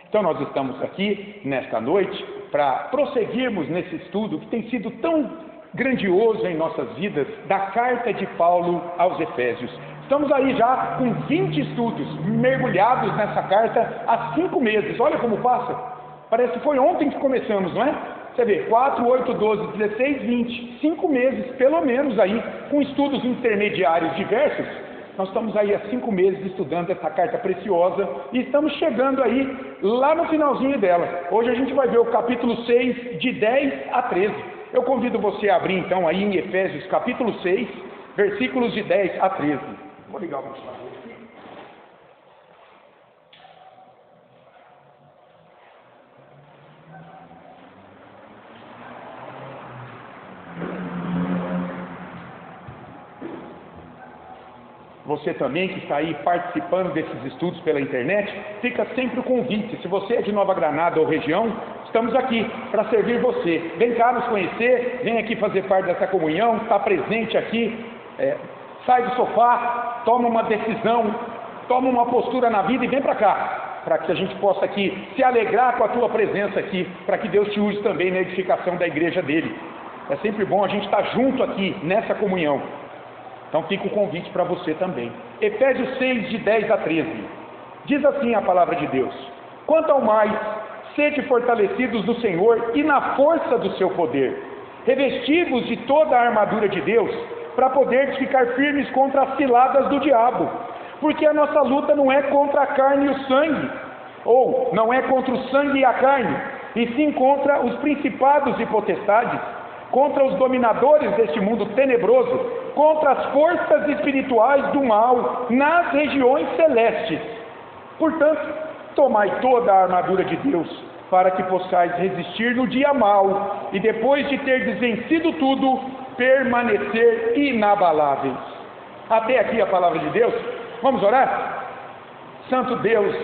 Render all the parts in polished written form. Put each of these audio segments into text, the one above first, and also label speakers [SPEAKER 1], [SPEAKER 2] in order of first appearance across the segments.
[SPEAKER 1] Então nós estamos aqui nesta noite para prosseguirmos nesse estudo que tem sido tão grandioso em nossas vidas, da carta de Paulo aos Efésios. Estamos aí já com 20 estudos mergulhados nessa carta há 5 meses. Olha como passa. Parece que foi ontem que começamos, não é? Você vê, 4, 8, 12, 16, 20, 5 meses pelo menos aí, com estudos intermediários diversos. Nós estamos aí há 5 meses estudando essa carta preciosa e estamos chegando aí lá no finalzinho dela. Hoje a gente vai ver o capítulo 6, de 10 a 13. Eu convido você a abrir então aí em Efésios capítulo 6, versículos de 10 a 13. Vou ligar o ventilador aqui. Você também que está aí participando desses estudos pela internet, fica sempre o convite. Se você é de Nova Granada ou região, estamos aqui para servir você. Vem cá nos conhecer, vem aqui fazer parte dessa comunhão, está presente aqui, sai do sofá, toma uma decisão, toma uma postura na vida e vem para cá, para que a gente possa aqui se alegrar com a tua presença aqui, para que Deus te use também na edificação da igreja dele. É sempre bom a gente estar junto aqui nessa comunhão. Então fica o convite para você também. Efésios 6, de 10 a 13. Diz assim a palavra de Deus: quanto ao mais, sede fortalecidos no Senhor e na força do seu poder, revestivos de toda a armadura de Deus, para poder ficar firmes contra as ciladas do diabo. Porque a nossa luta não é contra a carne e o sangue, ou não é contra o sangue e a carne, e sim contra os principados e potestades, contra os dominadores deste mundo tenebroso, contra as forças espirituais do mal nas regiões celestes. Portanto, tomai toda a armadura de Deus, para que possais resistir no dia mau, e depois de ter vencido tudo, permanecer inabaláveis. Até aqui a palavra de Deus. Vamos orar? Santo Deus,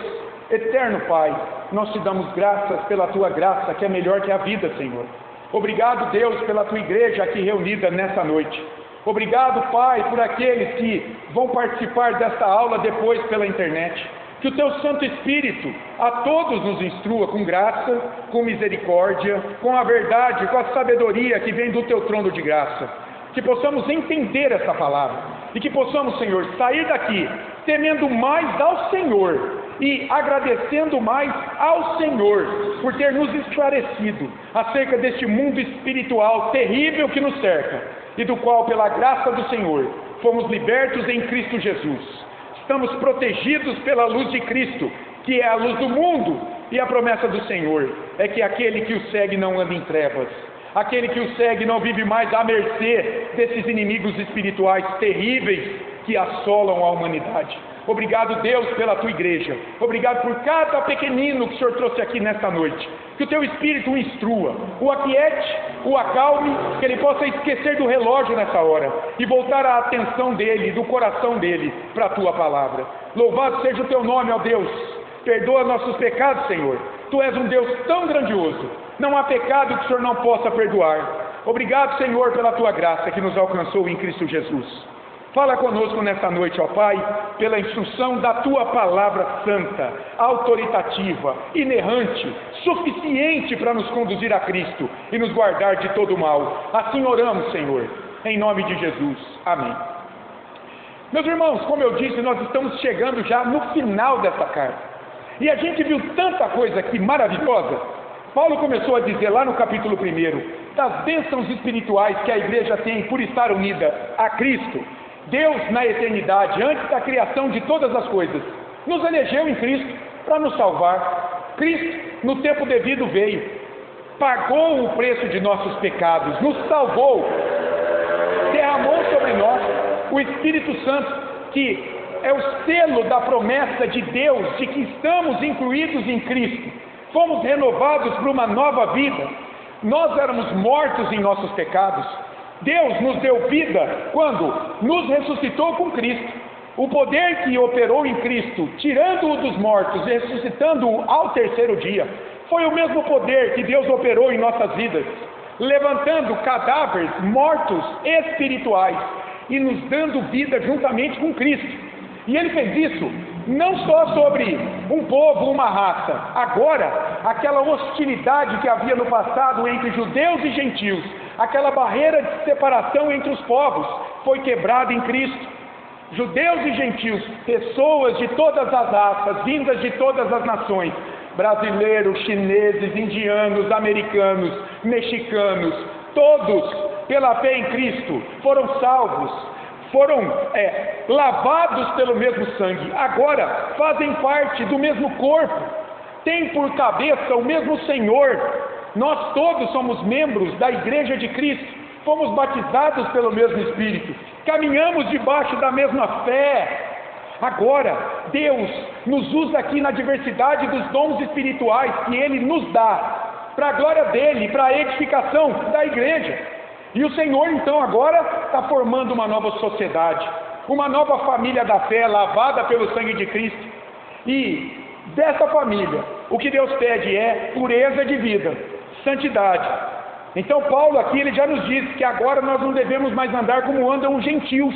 [SPEAKER 1] eterno Pai, nós te damos graças pela tua graça, que é melhor que a vida, Senhor. Obrigado, Deus, pela tua igreja aqui reunida nessa noite. Obrigado, Pai, por aqueles que vão participar desta aula depois pela internet. Que o teu Santo Espírito a todos nos instrua com graça, com misericórdia, com a verdade, com a sabedoria que vem do teu trono de graça. Que possamos entender essa palavra e que possamos, Senhor, sair daqui temendo mais ao Senhor e agradecendo mais ao Senhor por ter nos esclarecido acerca deste mundo espiritual terrível que nos cerca e do qual, pela graça do Senhor, fomos libertos em Cristo Jesus. Estamos protegidos pela luz de Cristo, que é a luz do mundo, e a promessa do Senhor é que aquele que o segue não anda em trevas, aquele que o segue não vive mais à mercê desses inimigos espirituais terríveis que assolam a humanidade. Obrigado, Deus, pela tua igreja. Obrigado por cada pequenino que o Senhor trouxe aqui nesta noite. Que o teu Espírito o instrua, o aquiete, o acalme, que ele possa esquecer do relógio nessa hora e voltar a atenção dele, do coração dele, para a tua palavra. Louvado seja o teu nome, ó Deus. Perdoa nossos pecados, Senhor. Tu és um Deus tão grandioso. Não há pecado que o Senhor não possa perdoar. Obrigado, Senhor, pela tua graça que nos alcançou em Cristo Jesus. Fala conosco nesta noite, ó Pai, pela instrução da Tua Palavra Santa, autoritativa, inerrante, suficiente para nos conduzir a Cristo e nos guardar de todo mal. Assim oramos, Senhor, em nome de Jesus. Amém. Meus irmãos, como eu disse, nós estamos chegando já no final dessa carta. E a gente viu tanta coisa aqui maravilhosa. Paulo começou a dizer lá no capítulo 1, das bênçãos espirituais que a igreja tem por estar unida a Cristo. Deus, na eternidade, antes da criação de todas as coisas, nos elegeu em Cristo para nos salvar. Cristo, no tempo devido, veio, pagou o preço de nossos pecados, nos salvou, derramou sobre nós o Espírito Santo, que é o selo da promessa de Deus de que estamos incluídos em Cristo. Fomos renovados para uma nova vida. Nós éramos mortos em nossos pecados. Deus nos deu vida quando nos ressuscitou com Cristo. O poder que operou em Cristo, tirando-o dos mortos e ressuscitando-o ao terceiro dia, foi o mesmo poder que Deus operou em nossas vidas, levantando cadáveres mortos espirituais e nos dando vida juntamente com Cristo. E Ele fez isso não só sobre um povo, uma raça. Agora, aquela hostilidade que havia no passado entre judeus e gentios, aquela barreira de separação entre os povos, foi quebrada em Cristo. Judeus e gentios, pessoas de todas as raças, vindas de todas as nações, brasileiros, chineses, indianos, americanos, mexicanos, todos, pela fé em Cristo, foram salvos, foram lavados pelo mesmo sangue, agora fazem parte do mesmo corpo, têm por cabeça o mesmo Senhor. Nós todos somos membros da Igreja de Cristo, fomos batizados pelo mesmo Espírito, caminhamos debaixo da mesma fé. Agora, Deus nos usa aqui na diversidade dos dons espirituais que Ele nos dá, para a glória dEle, para a edificação da igreja. E o Senhor, então, agora está formando uma nova sociedade, uma nova família da fé, lavada pelo sangue de Cristo. E dessa família, o que Deus pede é pureza de vida, santidade. Então Paulo aqui, ele já nos diz que agora nós não devemos mais andar como andam os gentios,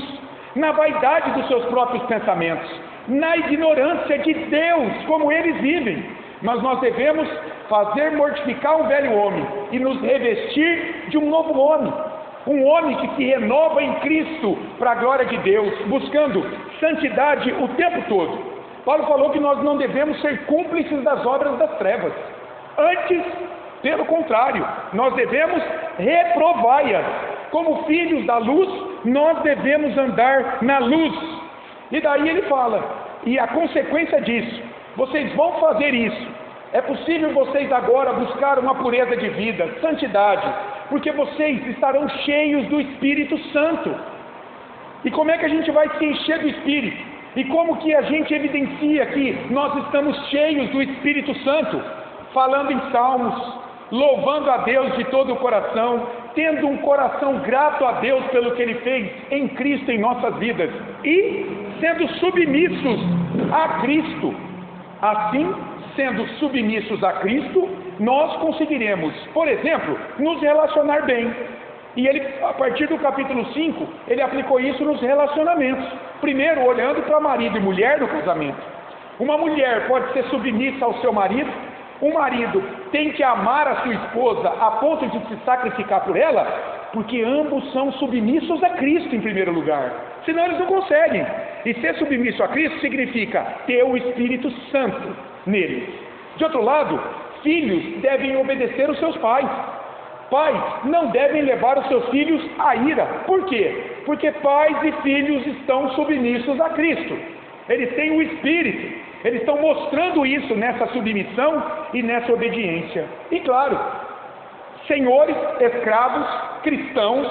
[SPEAKER 1] na vaidade dos seus próprios pensamentos, na ignorância de Deus, como eles vivem. Mas nós devemos fazer mortificar um velho homem e nos revestir de um novo homem, um homem que se renova em Cristo para a glória de Deus, buscando santidade o tempo todo. Paulo falou que nós não devemos ser cúmplices das obras das trevas, antes, pelo contrário, nós devemos reprová-las. Como filhos da luz, nós devemos andar na luz. E daí ele fala, e a consequência disso, vocês vão fazer isso. É possível vocês agora buscar uma pureza de vida, santidade, porque vocês estarão cheios do Espírito Santo. E como é que a gente vai se encher do Espírito? E como que a gente evidencia que nós estamos cheios do Espírito Santo? Falando em salmos, louvando a Deus de todo o coração, tendo um coração grato a Deus pelo que Ele fez em Cristo em nossas vidas, e sendo submissos a Cristo. Assim, sendo submissos a Cristo, nós conseguiremos, por exemplo, nos relacionar bem. E ele, a partir do capítulo 5, ele aplicou isso nos relacionamentos. Primeiro, olhando para marido e mulher no casamento. Uma mulher pode ser submissa ao seu marido, um marido tem que amar a sua esposa a ponto de se sacrificar por ela, porque ambos são submissos a Cristo em primeiro lugar. Senão eles não conseguem. E ser submisso a Cristo significa ter o Espírito Santo neles. De outro lado, filhos devem obedecer os seus pais. Pais não devem levar os seus filhos à ira. Por quê? Porque pais e filhos estão submissos a Cristo. Eles têm o Espírito. Eles estão mostrando isso nessa submissão e nessa obediência. E claro, senhores, escravos, cristãos,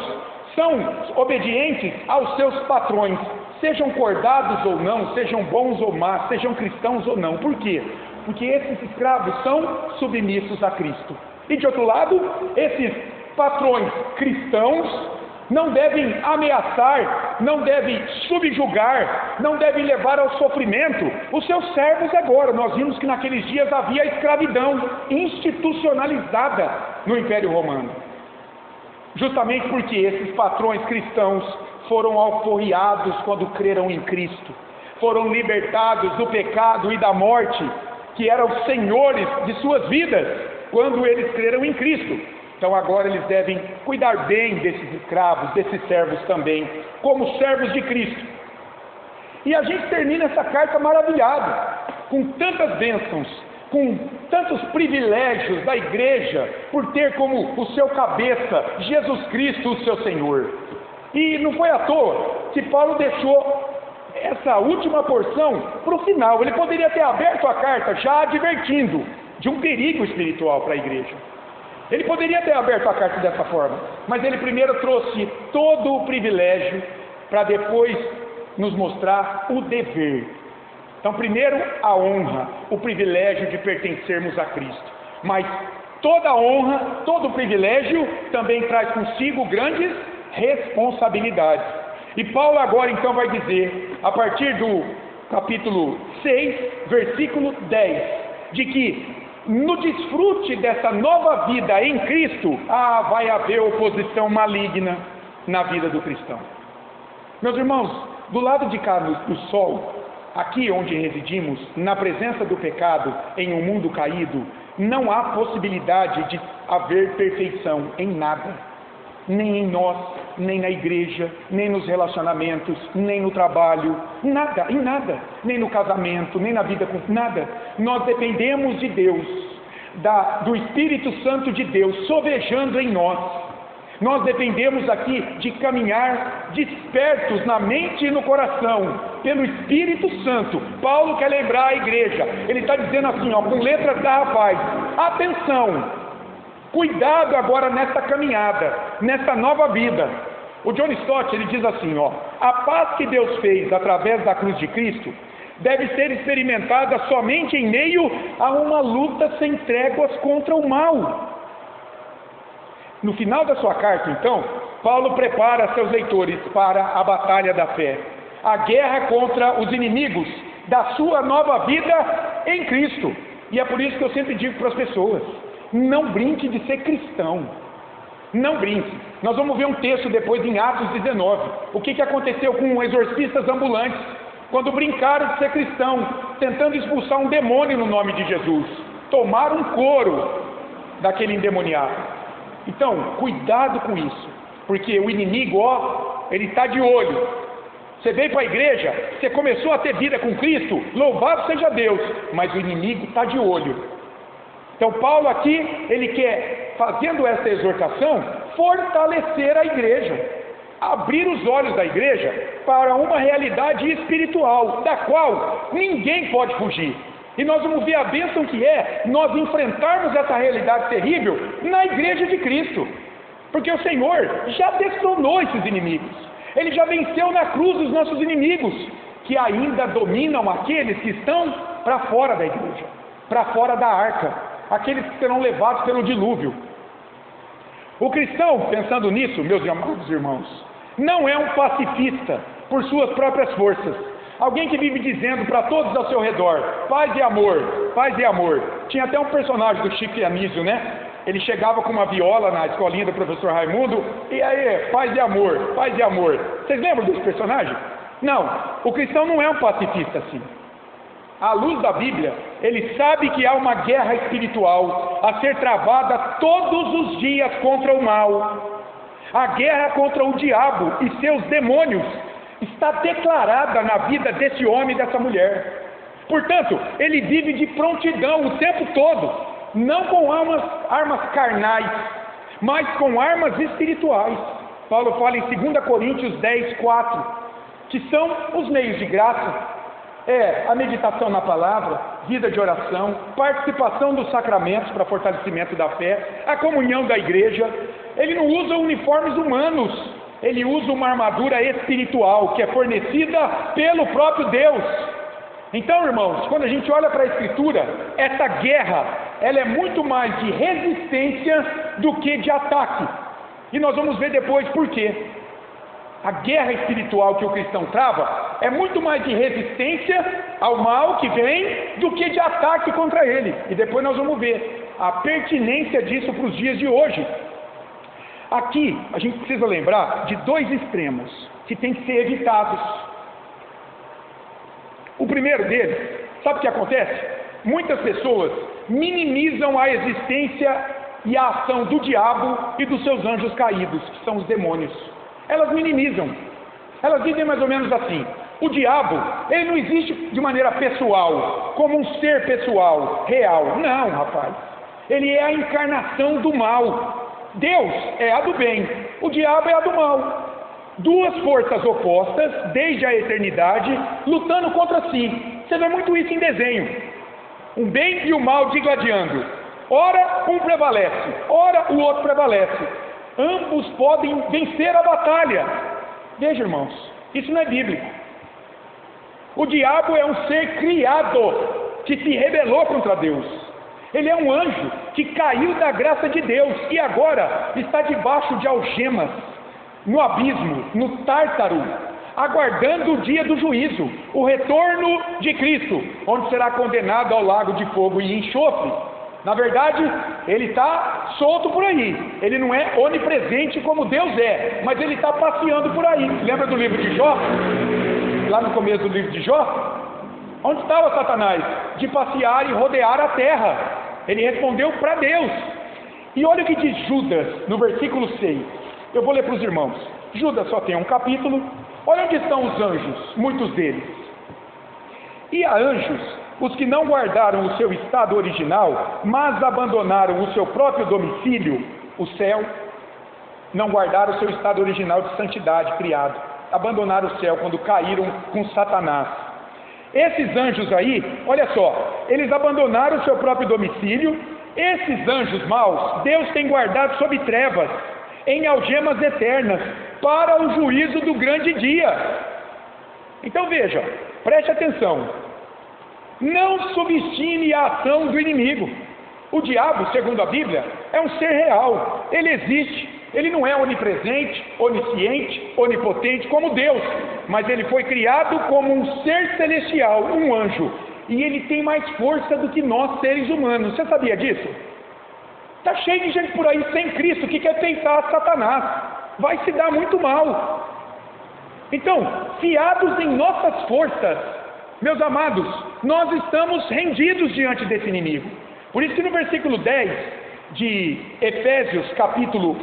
[SPEAKER 1] são obedientes aos seus patrões, sejam cordados ou não, sejam bons ou más, sejam cristãos ou não. Por quê? Porque esses escravos são submissos a Cristo. E de outro lado, esses patrões cristãos não devem ameaçar, não devem subjugar, não devem levar ao sofrimento os seus servos agora. Nós vimos que naqueles dias havia escravidão institucionalizada no Império Romano. Justamente porque esses patrões cristãos foram alforriados quando creram em Cristo, foram libertados do pecado e da morte, que eram senhores de suas vidas, quando eles creram em Cristo. Então agora eles devem cuidar bem desses escravos, desses servos também, como servos de Cristo. E a gente termina essa carta maravilhado, com tantas bênçãos, com tantos privilégios da igreja, por ter como o seu cabeça Jesus Cristo, o seu Senhor. E não foi à toa que Paulo deixou essa última porção para o final. Ele poderia ter aberto a carta já advertindo de um perigo espiritual para a igreja. Ele poderia ter aberto a carta dessa forma, mas ele primeiro trouxe todo o privilégio para depois nos mostrar o dever. Então, primeiro a honra, o privilégio de pertencermos a Cristo, mas toda honra, todo privilégio também traz consigo grandes responsabilidades. E Paulo agora então vai dizer, a partir do capítulo 6, versículo 10, de que no desfrute dessa nova vida em Cristo, vai haver oposição maligna na vida do cristão. Meus irmãos, do lado de cá do sol, Aqui onde residimos, na presença do pecado, em um mundo caído, não há possibilidade de haver perfeição em nada. Nem em nós, nem na igreja, nem nos relacionamentos, nem no trabalho, nada, em nada. Nem no casamento, nem na vida com nada. Nós dependemos de Deus, do Espírito Santo de Deus, sovejando em nós. Nós dependemos aqui de caminhar despertos na mente e no coração, pelo Espírito Santo. Paulo quer lembrar a igreja, ele está dizendo assim, ó, com letras garrafais: atenção, cuidado agora nessa caminhada, nessa nova vida. O John Stott, ele diz assim, ó: a paz que Deus fez através da cruz de Cristo deve ser experimentada somente em meio a uma luta sem tréguas contra o mal. No final da sua carta, então, Paulo prepara seus leitores para a batalha da fé, a guerra contra os inimigos da sua nova vida em Cristo. E é por isso que eu sempre digo para as pessoas: não brinque de ser cristão, não brinque. Nós vamos ver um texto depois em Atos 19, o que aconteceu com exorcistas ambulantes, quando brincaram de ser cristão, tentando expulsar um demônio no nome de Jesus, tomaram um couro daquele endemoniado. Então, cuidado com isso, porque o inimigo, ó, ele está de olho. Você veio para a igreja, você começou a ter vida com Cristo, louvado seja Deus, mas o inimigo está de olho. Então Paulo aqui, ele quer, fazendo essa exortação, fortalecer a igreja, abrir os olhos da igreja para uma realidade espiritual, da qual ninguém pode fugir. E nós vamos ver a bênção que é nós enfrentarmos essa realidade terrível na igreja de Cristo. Porque o Senhor já destronou esses inimigos. Ele já venceu na cruz os nossos inimigos, que ainda dominam aqueles que estão para fora da igreja, para fora da arca, aqueles que serão levados pelo dilúvio. O cristão, pensando nisso, meus amados irmãos, não é um pacifista por suas próprias forças. Alguém que vive dizendo para todos ao seu redor: paz e amor, paz e amor. Tinha até um personagem do Chico Anísio, né? Ele chegava com uma viola na escolinha do professor Raimundo, e aí, paz e amor, paz e amor. Vocês lembram desse personagem? Não, o cristão não é um pacifista assim. À luz da Bíblia, ele sabe que há uma guerra espiritual a ser travada todos os dias contra o mal. A guerra contra o diabo e seus demônios está declarada na vida desse homem e dessa mulher. Portanto, ele vive de prontidão o tempo todo, não com armas carnais, mas com armas espirituais. Paulo fala em 2 Coríntios 10, 4, que são os meios de graça. A meditação na palavra, vida de oração, participação dos sacramentos para fortalecimento da fé, a comunhão da igreja. Ele não usa uniformes humanos, ele usa uma armadura espiritual que é fornecida pelo próprio Deus. Então, irmãos, quando a gente olha para a Escritura, essa guerra, ela é muito mais de resistência do que de ataque. E nós vamos ver depois por quê. A guerra espiritual que o cristão trava é muito mais de resistência ao mal que vem do que de ataque contra ele. E depois nós vamos ver a pertinência disso para os dias de hoje. Aqui, a gente precisa lembrar de dois extremos que têm que ser evitados. O primeiro deles, sabe o que acontece? Muitas pessoas minimizam a existência e a ação do diabo e dos seus anjos caídos, que são os demônios. Elas minimizam. Elas dizem mais ou menos assim: o diabo, ele não existe de maneira pessoal, como um ser pessoal, real. Não, rapaz. Ele é a encarnação do mal. Deus é a do bem, o diabo é a do mal. Duas forças opostas, desde a eternidade, lutando contra si. Você vê muito isso em desenho. O bem e o mal digladiando. Ora um prevalece, ora o outro prevalece. Ambos podem vencer a batalha. Veja, irmãos, isso não é bíblico. O diabo é um ser criado que se rebelou contra Deus. Ele é um anjo que caiu da graça de Deus e agora está debaixo de algemas, no abismo, no tártaro, aguardando o dia do juízo, o retorno de Cristo, onde será condenado ao lago de fogo e enxofre. Na verdade, ele está solto por aí. Ele não é onipresente como Deus é, mas ele está passeando por aí. Lembra do livro de Jó? Lá no começo do livro de Jó? Onde estava Satanás? De passear e rodear a terra. Ele respondeu para Deus. E olha o que diz Judas no versículo 6. Eu vou ler para os irmãos. Judas só tem um capítulo. Olha onde estão os anjos, muitos deles. E há anjos, os que não guardaram o seu estado original, mas abandonaram o seu próprio domicílio, o céu, não guardaram o seu estado original de santidade criado, abandonaram o céu quando caíram com Satanás. Esses anjos aí, olha só, eles abandonaram o seu próprio domicílio. Esses anjos maus, Deus tem guardado sob trevas, em algemas eternas, para o juízo do grande dia. Então veja, preste atenção, não subestime a ação do inimigo. O diabo, segundo a Bíblia, é um ser real, ele existe, ele não é onipresente, onisciente, onipotente como Deus, mas ele foi criado como um ser celestial, um anjo, e ele tem mais força do que nós seres humanos. Você sabia disso? Está cheio de gente por aí sem Cristo que quer tentar Satanás, vai se dar muito mal. Então, fiados em nossas forças, meus amados, nós estamos rendidos diante desse inimigo. Por isso que no versículo 10 de Efésios capítulo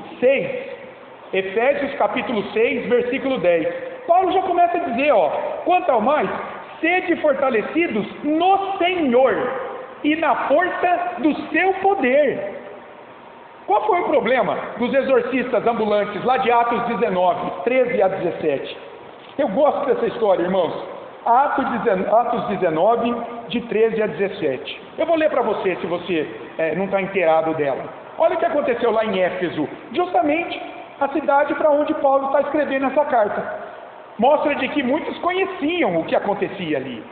[SPEAKER 1] 6, versículo 10, Paulo já começa a dizer, quanto ao mais, sede fortalecidos no Senhor e na força do seu poder. Qual foi o problema dos exorcistas ambulantes lá de Atos 19, 13 a 17? Eu gosto dessa história, irmãos. Atos 19, de 13 a 17. Eu vou ler para você, se você não está inteirado dela. Olha o que aconteceu lá em Éfeso, justamente a cidade para onde Paulo está escrevendo essa carta. Mostra de que muitos conheciam o que acontecia ali.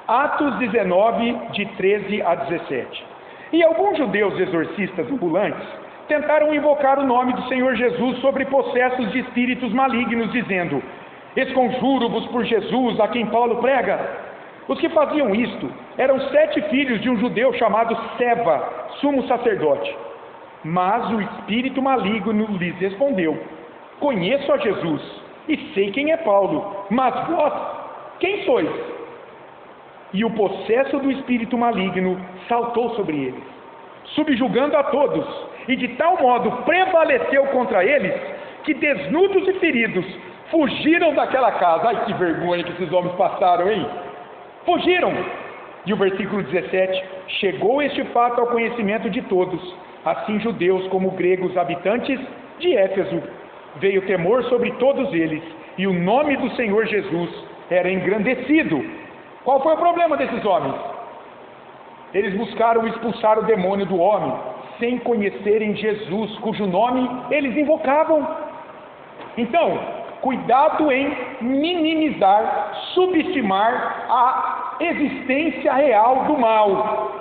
[SPEAKER 1] Atos 19, de 13 a 17. E alguns judeus exorcistas ambulantes tentaram invocar o nome do Senhor Jesus sobre possessos de espíritos malignos, dizendo: esconjuro-vos por Jesus, a quem Paulo prega. Os que faziam isto eram 7 filhos de um judeu chamado Seva, sumo sacerdote. Mas o espírito maligno lhes respondeu: conheço a Jesus e sei quem é Paulo, mas vós, quem sois? E o possesso do espírito maligno saltou sobre eles, subjugando a todos, e de tal modo prevaleceu contra eles, que desnudos e feridos, fugiram daquela casa. Ai, que vergonha que esses homens passaram, hein? Fugiram! E o versículo 17, chegou este fato ao conhecimento de todos, assim judeus como gregos habitantes de Éfeso. Veio temor sobre todos eles, e o nome do Senhor Jesus era engrandecido. Qual foi o problema desses homens? Eles buscaram expulsar o demônio do homem, sem conhecerem Jesus, cujo nome eles invocavam. Então, cuidado em minimizar, subestimar a existência real do mal,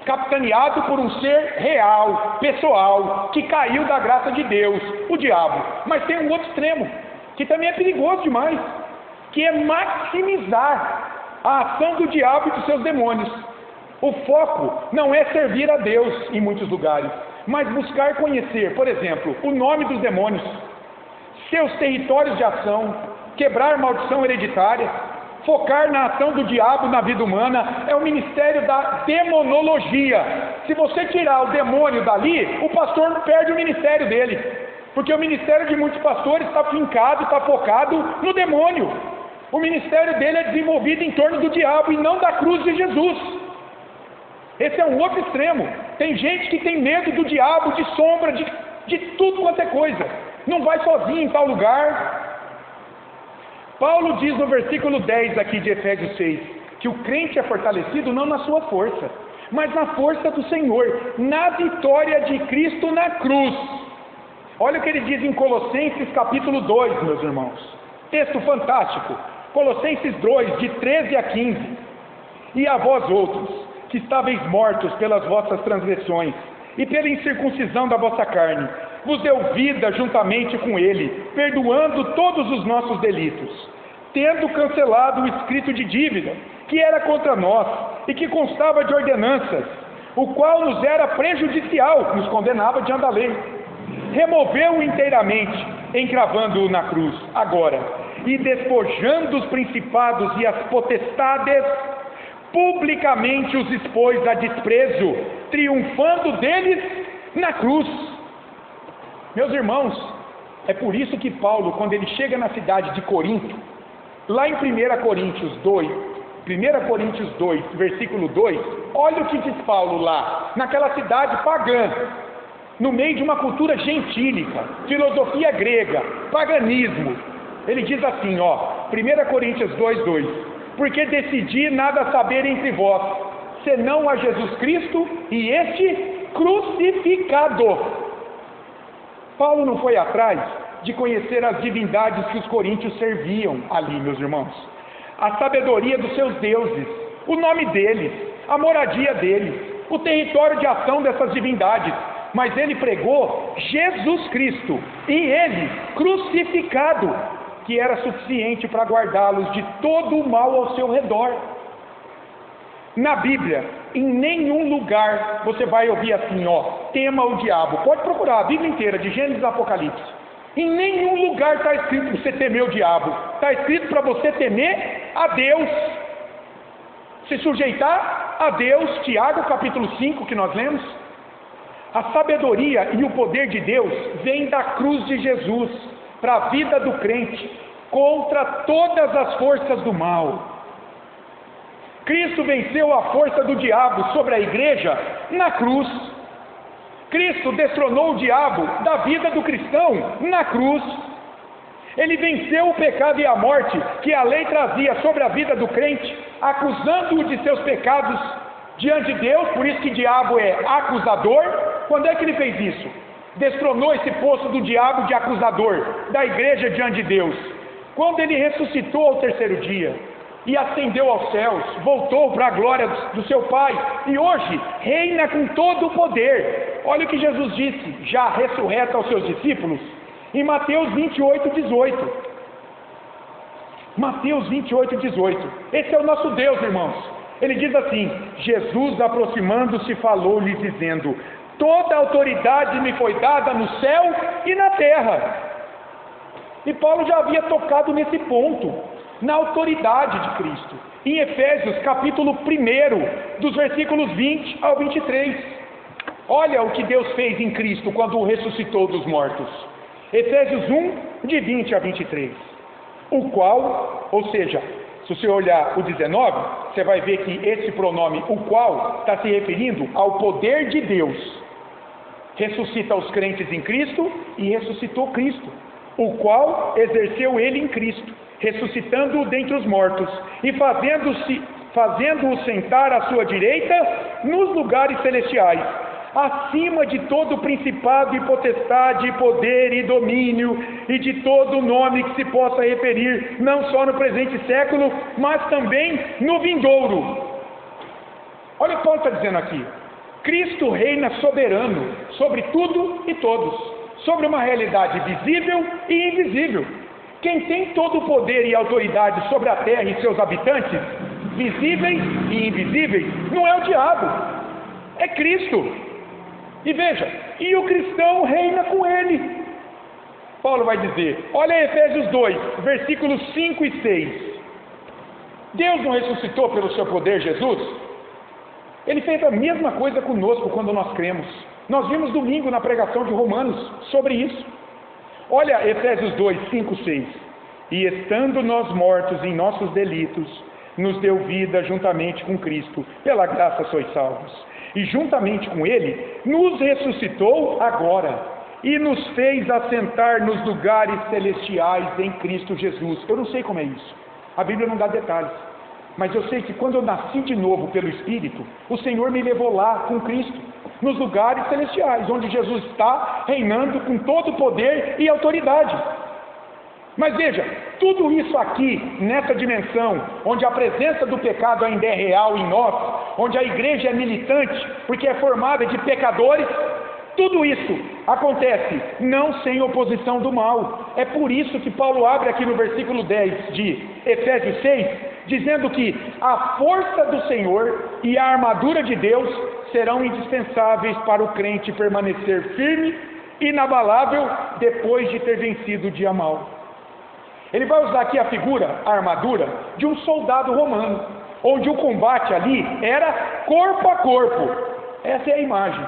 [SPEAKER 1] capitaneado por um ser real, pessoal, que caiu da graça de Deus, o diabo. Mas tem um outro extremo, que também é perigoso demais, que é maximizar a ação do diabo e dos seus demônios. O foco não é servir a Deus em muitos lugares, mas buscar conhecer, por exemplo, o nome dos demônios, seus territórios de ação, quebrar maldição hereditária, focar na ação do diabo na vida humana. É o ministério da demonologia. Se você tirar o demônio dali, o pastor perde o ministério dele, porque o ministério de muitos pastores está fincado, está focado no demônio. O ministério dele é desenvolvido em torno do diabo e não da cruz de Jesus. Esse é um outro extremo. Tem gente que tem medo do diabo, de sombra, de tudo quanto é coisa. Não vai sozinho em tal lugar. Paulo diz no versículo 10 aqui de Efésios 6, que o crente é fortalecido não na sua força, mas na força do Senhor, na vitória de Cristo na cruz. Olha o que ele diz em Colossenses capítulo 2, meus irmãos. Texto fantástico. Colossenses 2, de 13 a 15. E a vós outros, que estáveis mortos pelas vossas transgressões e pela incircuncisão da vossa carne, vos deu vida juntamente com ele, perdoando todos os nossos delitos, tendo cancelado o escrito de dívida, que era contra nós, e que constava de ordenanças, o qual nos era prejudicial, nos condenava diante da lei. Removeu-o inteiramente, encravando-o na cruz. Agora, e despojando os principados e as potestades, publicamente os expôs a desprezo, triunfando deles na cruz. Meus irmãos, é por isso que Paulo, quando ele chega na cidade de Corinto, lá em 1 Coríntios 2, versículo 2, olha o que diz Paulo lá, naquela cidade pagã, no meio de uma cultura gentílica, filosofia grega, paganismo. Ele diz assim, 1 Coríntios 2, porque decidi nada saber entre vós, senão a Jesus Cristo e este crucificado. Paulo não foi atrás de conhecer as divindades que os coríntios serviam ali, meus irmãos, a sabedoria dos seus deuses, o nome deles, a moradia deles, o território de ação dessas divindades, mas ele pregou Jesus Cristo e ele crucificado, que era suficiente para guardá-los de todo o mal ao seu redor. Na Bíblia, em nenhum lugar você vai ouvir assim, tema o diabo. Pode procurar a Bíblia inteira, de Gênesis a Apocalipse. Em nenhum lugar está escrito para você temer o diabo. Está escrito para você temer a Deus, se sujeitar a Deus. Tiago capítulo 5 que nós lemos. A sabedoria e o poder de Deus vem da cruz de Jesus para a vida do crente, contra todas as forças do mal. Cristo venceu a força do diabo sobre a igreja na cruz. Cristo destronou o diabo da vida do cristão na cruz. Ele venceu o pecado e a morte que a lei trazia sobre a vida do crente, acusando-o de seus pecados diante de Deus. Por isso que diabo é acusador. Quando é que ele fez isso? Destronou esse posto do diabo de acusador da igreja diante de Deus, quando ele ressuscitou ao terceiro dia e ascendeu aos céus, voltou para a glória do seu Pai e hoje reina com todo o poder. Olha o que Jesus disse, já ressurreto aos seus discípulos, em Mateus 28:18. Mateus 28:18. Esse é o nosso Deus, irmãos. Ele diz assim: Jesus, aproximando-se, falou-lhes dizendo: toda autoridade me foi dada no céu e na terra. E Paulo já havia tocado nesse ponto, na autoridade de Cristo, em Efésios capítulo 1, dos versículos 20 ao 23. Olha o que Deus fez em Cristo quando o ressuscitou dos mortos. Efésios 1, de 20 a 23. O qual, ou seja, se você olhar o 19, você vai ver que esse pronome, o qual, está se referindo ao poder de Deus. Ressuscita os crentes em Cristo e ressuscitou Cristo, o qual exerceu ele em Cristo, ressuscitando-o dentre os mortos e fazendo-o sentar à sua direita nos lugares celestiais, acima de todo principado e potestade, e poder e domínio, e de todo nome que se possa referir, não só no presente século, mas também no vindouro. Olha o que Paulo está dizendo aqui. Cristo reina soberano sobre tudo e todos, sobre uma realidade visível e invisível. Quem tem todo o poder e autoridade sobre a terra e seus habitantes, visíveis e invisíveis, não é o diabo, é Cristo. E veja, e o cristão reina com ele. Paulo vai dizer, olha Efésios 2, versículos 5 e 6. Deus não ressuscitou pelo seu poder Jesus? Ele fez a mesma coisa conosco quando nós cremos. Nós vimos domingo na pregação de Romanos sobre isso. Olha Efésios 2, 5, 6. E estando nós mortos em nossos delitos, nos deu vida juntamente com Cristo, pela graça sois salvos. E juntamente com Ele, nos ressuscitou agora, e nos fez assentar nos lugares celestiais em Cristo Jesus. Eu não sei como é isso, a Bíblia não dá detalhes, mas eu sei que quando eu nasci de novo pelo Espírito, o Senhor me levou lá com Cristo, nos lugares celestiais, onde Jesus está reinando com todo o poder e autoridade. Mas veja, tudo isso aqui, nessa dimensão, onde a presença do pecado ainda é real em nós, onde a igreja é militante, porque é formada de pecadores, tudo isso acontece não sem oposição do mal. É por isso que Paulo abre aqui no versículo 10 de Efésios 6, dizendo que a força do Senhor e a armadura de Deus serão indispensáveis para o crente permanecer firme, inabalável, depois de ter vencido o dia mau. Ele vai usar aqui a figura, a armadura, de um soldado romano, onde o combate ali era corpo a corpo. Essa é a imagem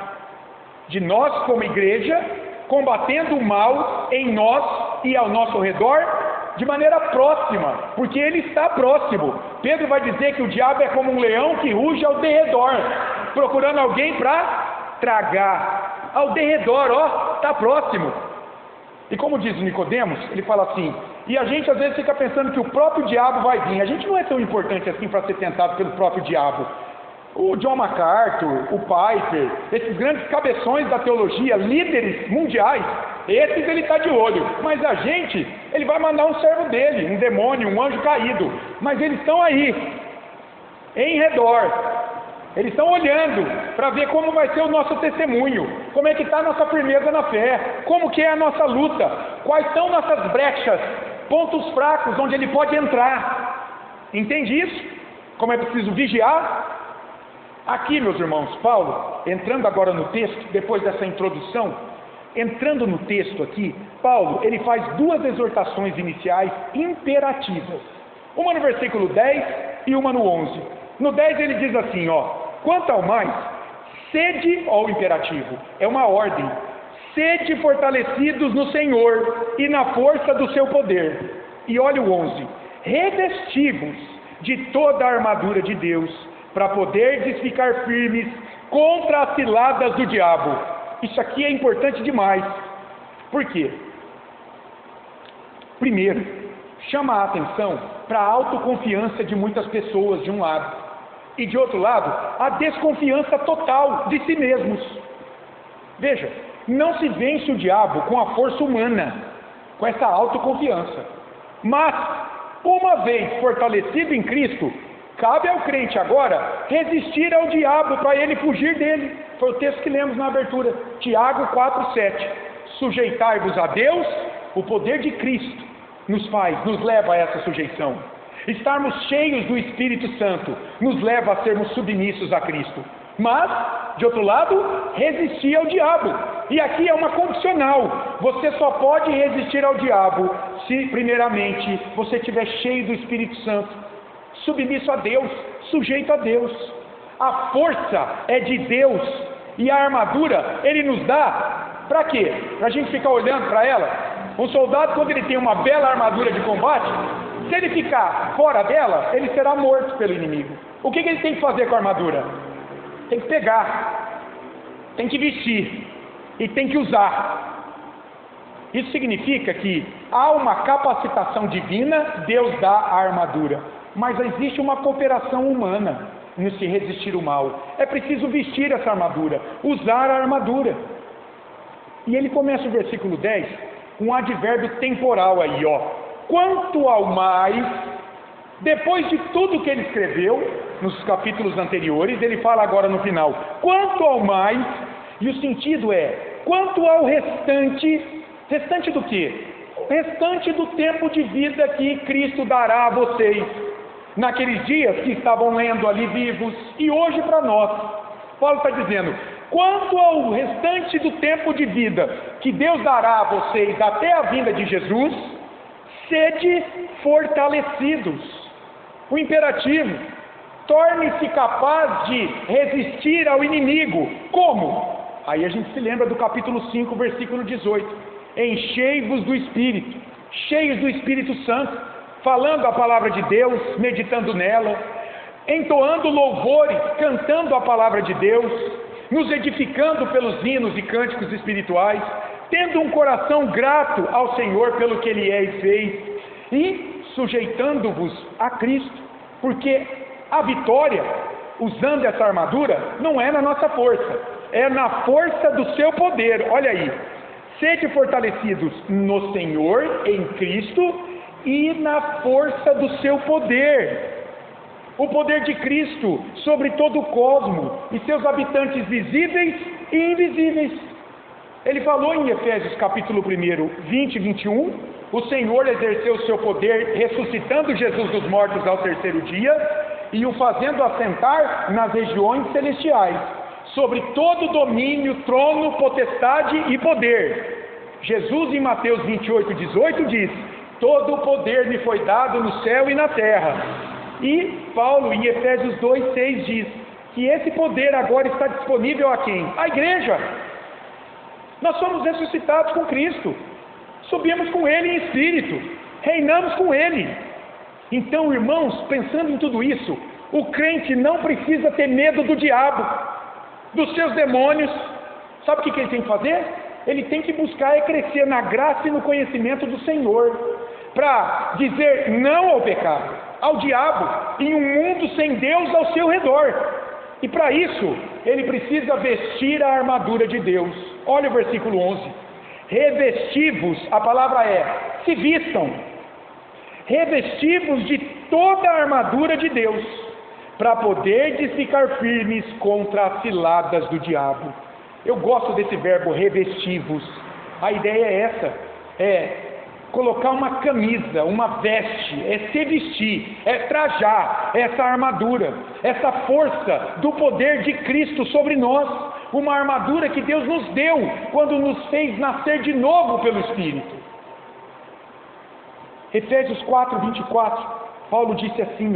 [SPEAKER 1] de nós como igreja, combatendo o mal em nós e ao nosso redor, de maneira próxima, porque ele está próximo. Pedro vai dizer que o diabo é como um leão que ruge ao derredor, procurando alguém para tragar. Ao derredor, ó, está próximo. E como diz o Nicodemos, ele fala assim, e a gente às vezes fica pensando que o próprio diabo vai vir. A gente não é tão importante assim para ser tentado pelo próprio diabo. O John MacArthur, o Piper, esses grandes cabeções da teologia, líderes mundiais, esses ele está de olho. Mas a gente, ele vai mandar um servo dele, um demônio, um anjo caído. Mas eles estão aí, em redor. Eles estão olhando para ver como vai ser o nosso testemunho, como é que está a nossa firmeza na fé, como que é a nossa luta, quais são nossas brechas, pontos fracos onde ele pode entrar. Entende isso? Como é preciso vigiar? Aqui, meus irmãos, Paulo, entrando agora no texto, depois dessa introdução, entrando no texto aqui, Paulo, ele faz duas exortações iniciais imperativas. Uma no versículo 10 e uma no 11. No 10 ele diz assim, ó, quanto ao mais, sede, ó o imperativo, é uma ordem, sede fortalecidos no Senhor e na força do seu poder. E olha o 11, revestivos de toda a armadura de Deus, para poderdes ficar firmes contra as ciladas do diabo. Isso aqui é importante demais. Por quê? Primeiro, chama a atenção para a autoconfiança de muitas pessoas, de um lado, e de outro lado, a desconfiança total de si mesmos. Veja, não se vence o diabo com a força humana, com essa autoconfiança, mas, uma vez fortalecido em Cristo, cabe ao crente agora resistir ao diabo para ele fugir dele. Foi o texto que lemos na abertura, Tiago 4,7. Sujeitai-vos a Deus, o poder de Cristo nos leva a essa sujeição. Estarmos cheios do Espírito Santo nos leva a sermos submissos a Cristo. Mas, de outro lado, resistir ao diabo. E aqui é uma condicional. Você só pode resistir ao diabo se, primeiramente, você estiver cheio do Espírito Santo, submisso a Deus, sujeito a Deus. A força é de Deus e a armadura Ele nos dá para quê? Para a gente ficar olhando para ela? Um soldado, quando ele tem uma bela armadura de combate, se ele ficar fora dela, ele será morto pelo inimigo. O que ele tem que fazer com a armadura? Tem que pegar, tem que vestir e tem que usar. Isso significa que há uma capacitação divina, Deus dá a armadura. Mas existe uma cooperação humana no se resistir ao mal. É preciso vestir essa armadura, usar a armadura. E ele começa o versículo 10 com um advérbio temporal aí, ó. Quanto ao mais, depois de tudo que ele escreveu nos capítulos anteriores, ele fala agora no final, quanto ao mais, e o sentido é, quanto ao restante, restante do quê? Restante do tempo de vida que Cristo dará a vocês, naqueles dias que estavam lendo ali vivos, e hoje para nós. Paulo está dizendo, quanto ao restante do tempo de vida que Deus dará a vocês até a vinda de Jesus, sede fortalecidos. O imperativo, torne-se capaz de resistir ao inimigo. Como? Aí a gente se lembra do capítulo 5, versículo 18. Enchei-vos do Espírito, cheios do Espírito Santo, falando a palavra de Deus, meditando nela, entoando louvores, cantando a palavra de Deus, nos edificando pelos hinos e cânticos espirituais, tendo um coração grato ao Senhor pelo que Ele é e fez, e sujeitando-vos a Cristo, porque a vitória, usando essa armadura, não é na nossa força, é na força do seu poder. Olha aí, sede fortalecidos no Senhor, em Cristo, e na força do seu poder. O poder de Cristo sobre todo o cosmo e seus habitantes visíveis e invisíveis. Ele falou em Efésios capítulo 1, 20 e 21, o Senhor exerceu o seu poder ressuscitando Jesus dos mortos ao terceiro dia e o fazendo assentar nas regiões celestiais, sobre todo domínio, trono, potestade e poder. Jesus em Mateus 28, 18 diz, todo o poder me foi dado no céu e na terra. E Paulo, em Efésios 2:6 diz que esse poder agora está disponível a quem? A igreja. Nós somos ressuscitados com Cristo, subimos com Ele em espírito, reinamos com Ele. Então, irmãos, pensando em tudo isso, o crente não precisa ter medo do diabo, dos seus demônios. Sabe o que ele tem que fazer? Ele tem que buscar crescer na graça e no conhecimento do Senhor, para dizer não ao pecado, ao diabo, em um mundo sem Deus ao seu redor. E para isso, ele precisa vestir a armadura de Deus. Olha o versículo 11. Revestivos, a palavra é, se vistam. Revestivos de toda a armadura de Deus, para poderdes ficar firmes contra as ciladas do diabo. Eu gosto desse verbo revestivos. A ideia é essa, é colocar uma camisa, uma veste, é se vestir, é trajar essa armadura, essa força do poder de Cristo sobre nós, uma armadura que Deus nos deu quando nos fez nascer de novo pelo Espírito. Efésios 4:24, Paulo disse assim,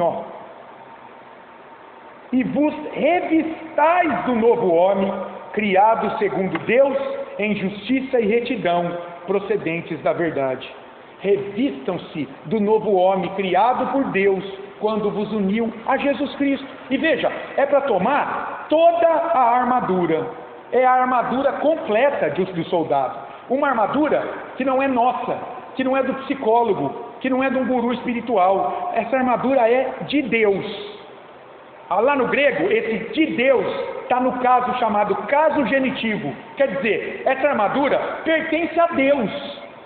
[SPEAKER 1] e vos revistais do novo homem, criado segundo Deus, em justiça e retidão, procedentes da verdade. Revistam-se do novo homem, criado por Deus, quando vos uniu a Jesus Cristo. E veja, é para tomar toda a armadura, é a armadura completa do soldado, uma armadura que não é nossa, que não é do psicólogo, que não é de um guru espiritual, essa armadura é de Deus. Lá no grego, esse de Deus está no caso chamado caso genitivo, quer dizer, essa armadura pertence a Deus,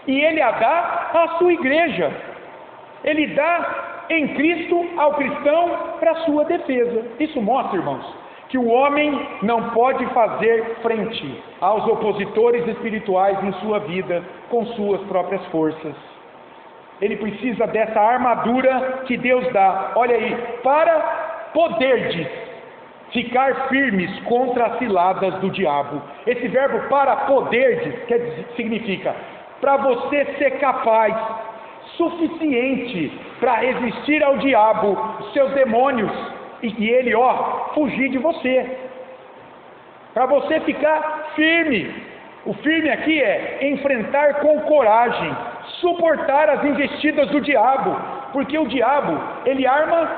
[SPEAKER 1] e Ele a dá à sua igreja, Ele dá em Cristo ao cristão para a sua defesa. Isso mostra, irmãos, que o homem não pode fazer frente aos opositores espirituais em sua vida com suas próprias forças. Ele precisa dessa armadura que Deus dá, olha aí, para poderdes ficar firmes contra as ciladas do diabo. Esse verbo para poderdes significa para você ser capaz, suficiente para resistir ao diabo, seus demônios, e que ele, fugir de você. Para você ficar firme. O firme aqui é enfrentar com coragem, suportar as investidas do diabo, porque o diabo, ele arma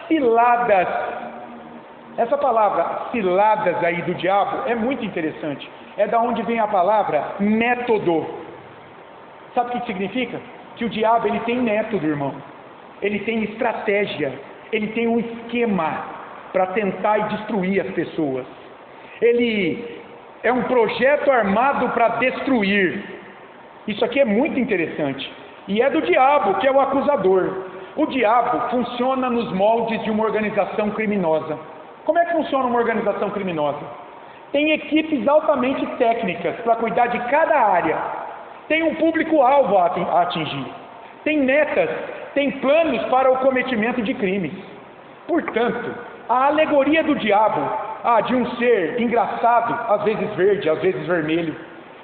[SPEAKER 1] ciladas. Essa palavra ciladas aí do diabo é muito interessante. É da onde vem a palavra método. Sabe o que significa? Que o diabo, ele tem método, irmão. Ele tem estratégia. Ele tem um esquema para tentar e destruir as pessoas. Ele é um projeto armado para destruir. Isso aqui é muito interessante. E é do diabo, que é o acusador. O diabo funciona nos moldes de uma organização criminosa. Como é que funciona uma organização criminosa? Tem equipes altamente técnicas para cuidar de cada área. Tem um público-alvo a atingir. Tem metas, tem planos para o cometimento de crimes. Portanto, a alegoria do diabo, de um ser engraçado, às vezes verde, às vezes vermelho,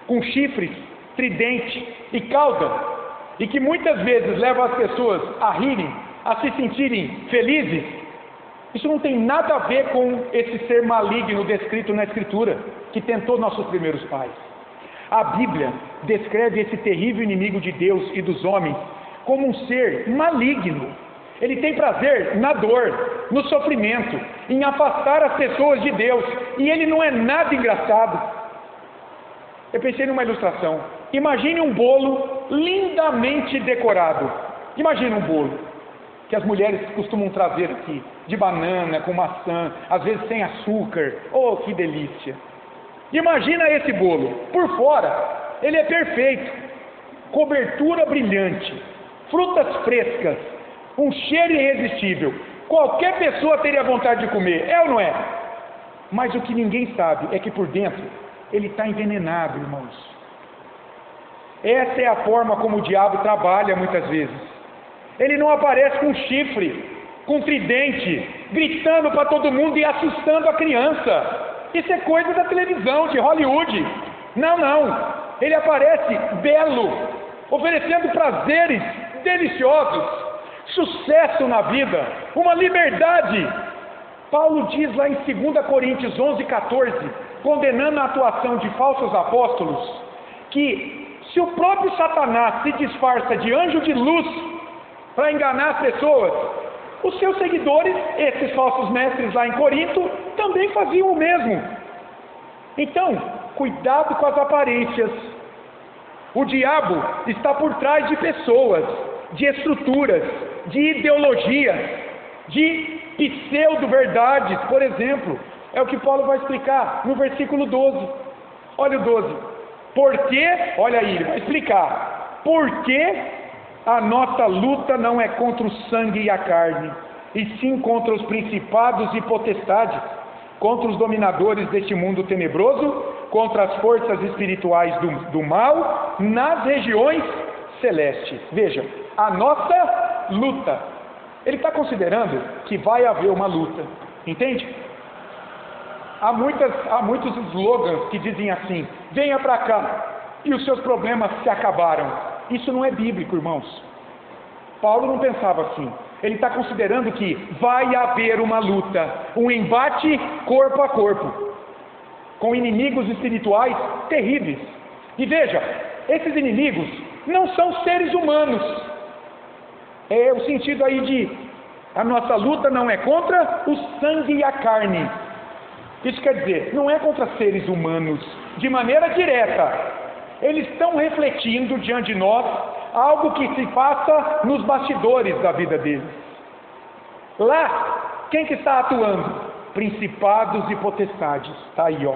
[SPEAKER 1] com chifres, tridente e cauda, e que muitas vezes leva as pessoas a rirem, a se sentirem felizes, isso não tem nada a ver com esse ser maligno descrito na Escritura, que tentou nossos primeiros pais. A Bíblia descreve esse terrível inimigo de Deus e dos homens como um ser maligno. Ele tem prazer na dor, no sofrimento, em afastar as pessoas de Deus, e ele não é nada engraçado. Eu pensei numa ilustração. Imagine um bolo lindamente decorado. Imagine um bolo que as mulheres costumam trazer aqui, de banana, com maçã, às vezes sem açúcar. Oh, que delícia! Imagina esse bolo. Por fora, ele é perfeito. Cobertura brilhante, frutas frescas, um cheiro irresistível. Qualquer pessoa teria vontade de comer, é ou não é? Mas o que ninguém sabe é que por dentro ele está envenenado, irmãos. Essa é a forma como o diabo trabalha muitas vezes. Ele não aparece com chifre, com tridente, gritando para todo mundo e assustando a criança. Isso é coisa da televisão, de Hollywood. Não. Ele aparece belo, oferecendo prazeres deliciosos, sucesso na vida, uma liberdade. Paulo diz lá em 2 Coríntios 11:14, condenando a atuação de falsos apóstolos, que se o próprio Satanás se disfarça de anjo de luz para enganar as pessoas, os seus seguidores, esses falsos mestres lá em Corinto, também faziam o mesmo. Então, cuidado com as aparências. O diabo está por trás de pessoas, de estruturas, de ideologias, de pseudo-verdades, por exemplo. É o que Paulo vai explicar no versículo 12. Olha o 12. Porque, olha aí, ele vai explicar. Porque a nossa luta não é contra o sangue e a carne, e sim contra os principados e potestades, contra os dominadores deste mundo tenebroso, contra as forças espirituais do mal nas regiões celestes. Veja, a nossa luta. Ele está considerando que vai haver uma luta, entende? Há muitos slogans que dizem assim: venha para cá e os seus problemas se acabaram. Isso não é bíblico, irmãos. Paulo não pensava assim. Ele está considerando que vai haver uma luta, um embate corpo a corpo, com inimigos espirituais terríveis. E veja, esses inimigos não são seres humanos. É o sentido aí de a nossa luta não é contra o sangue e a carne. Isso quer dizer, não é contra seres humanos de maneira direta. Eles estão refletindo diante de nós algo que se passa nos bastidores da vida deles. Lá, quem que está atuando? Principados e potestades. Está aí, ó.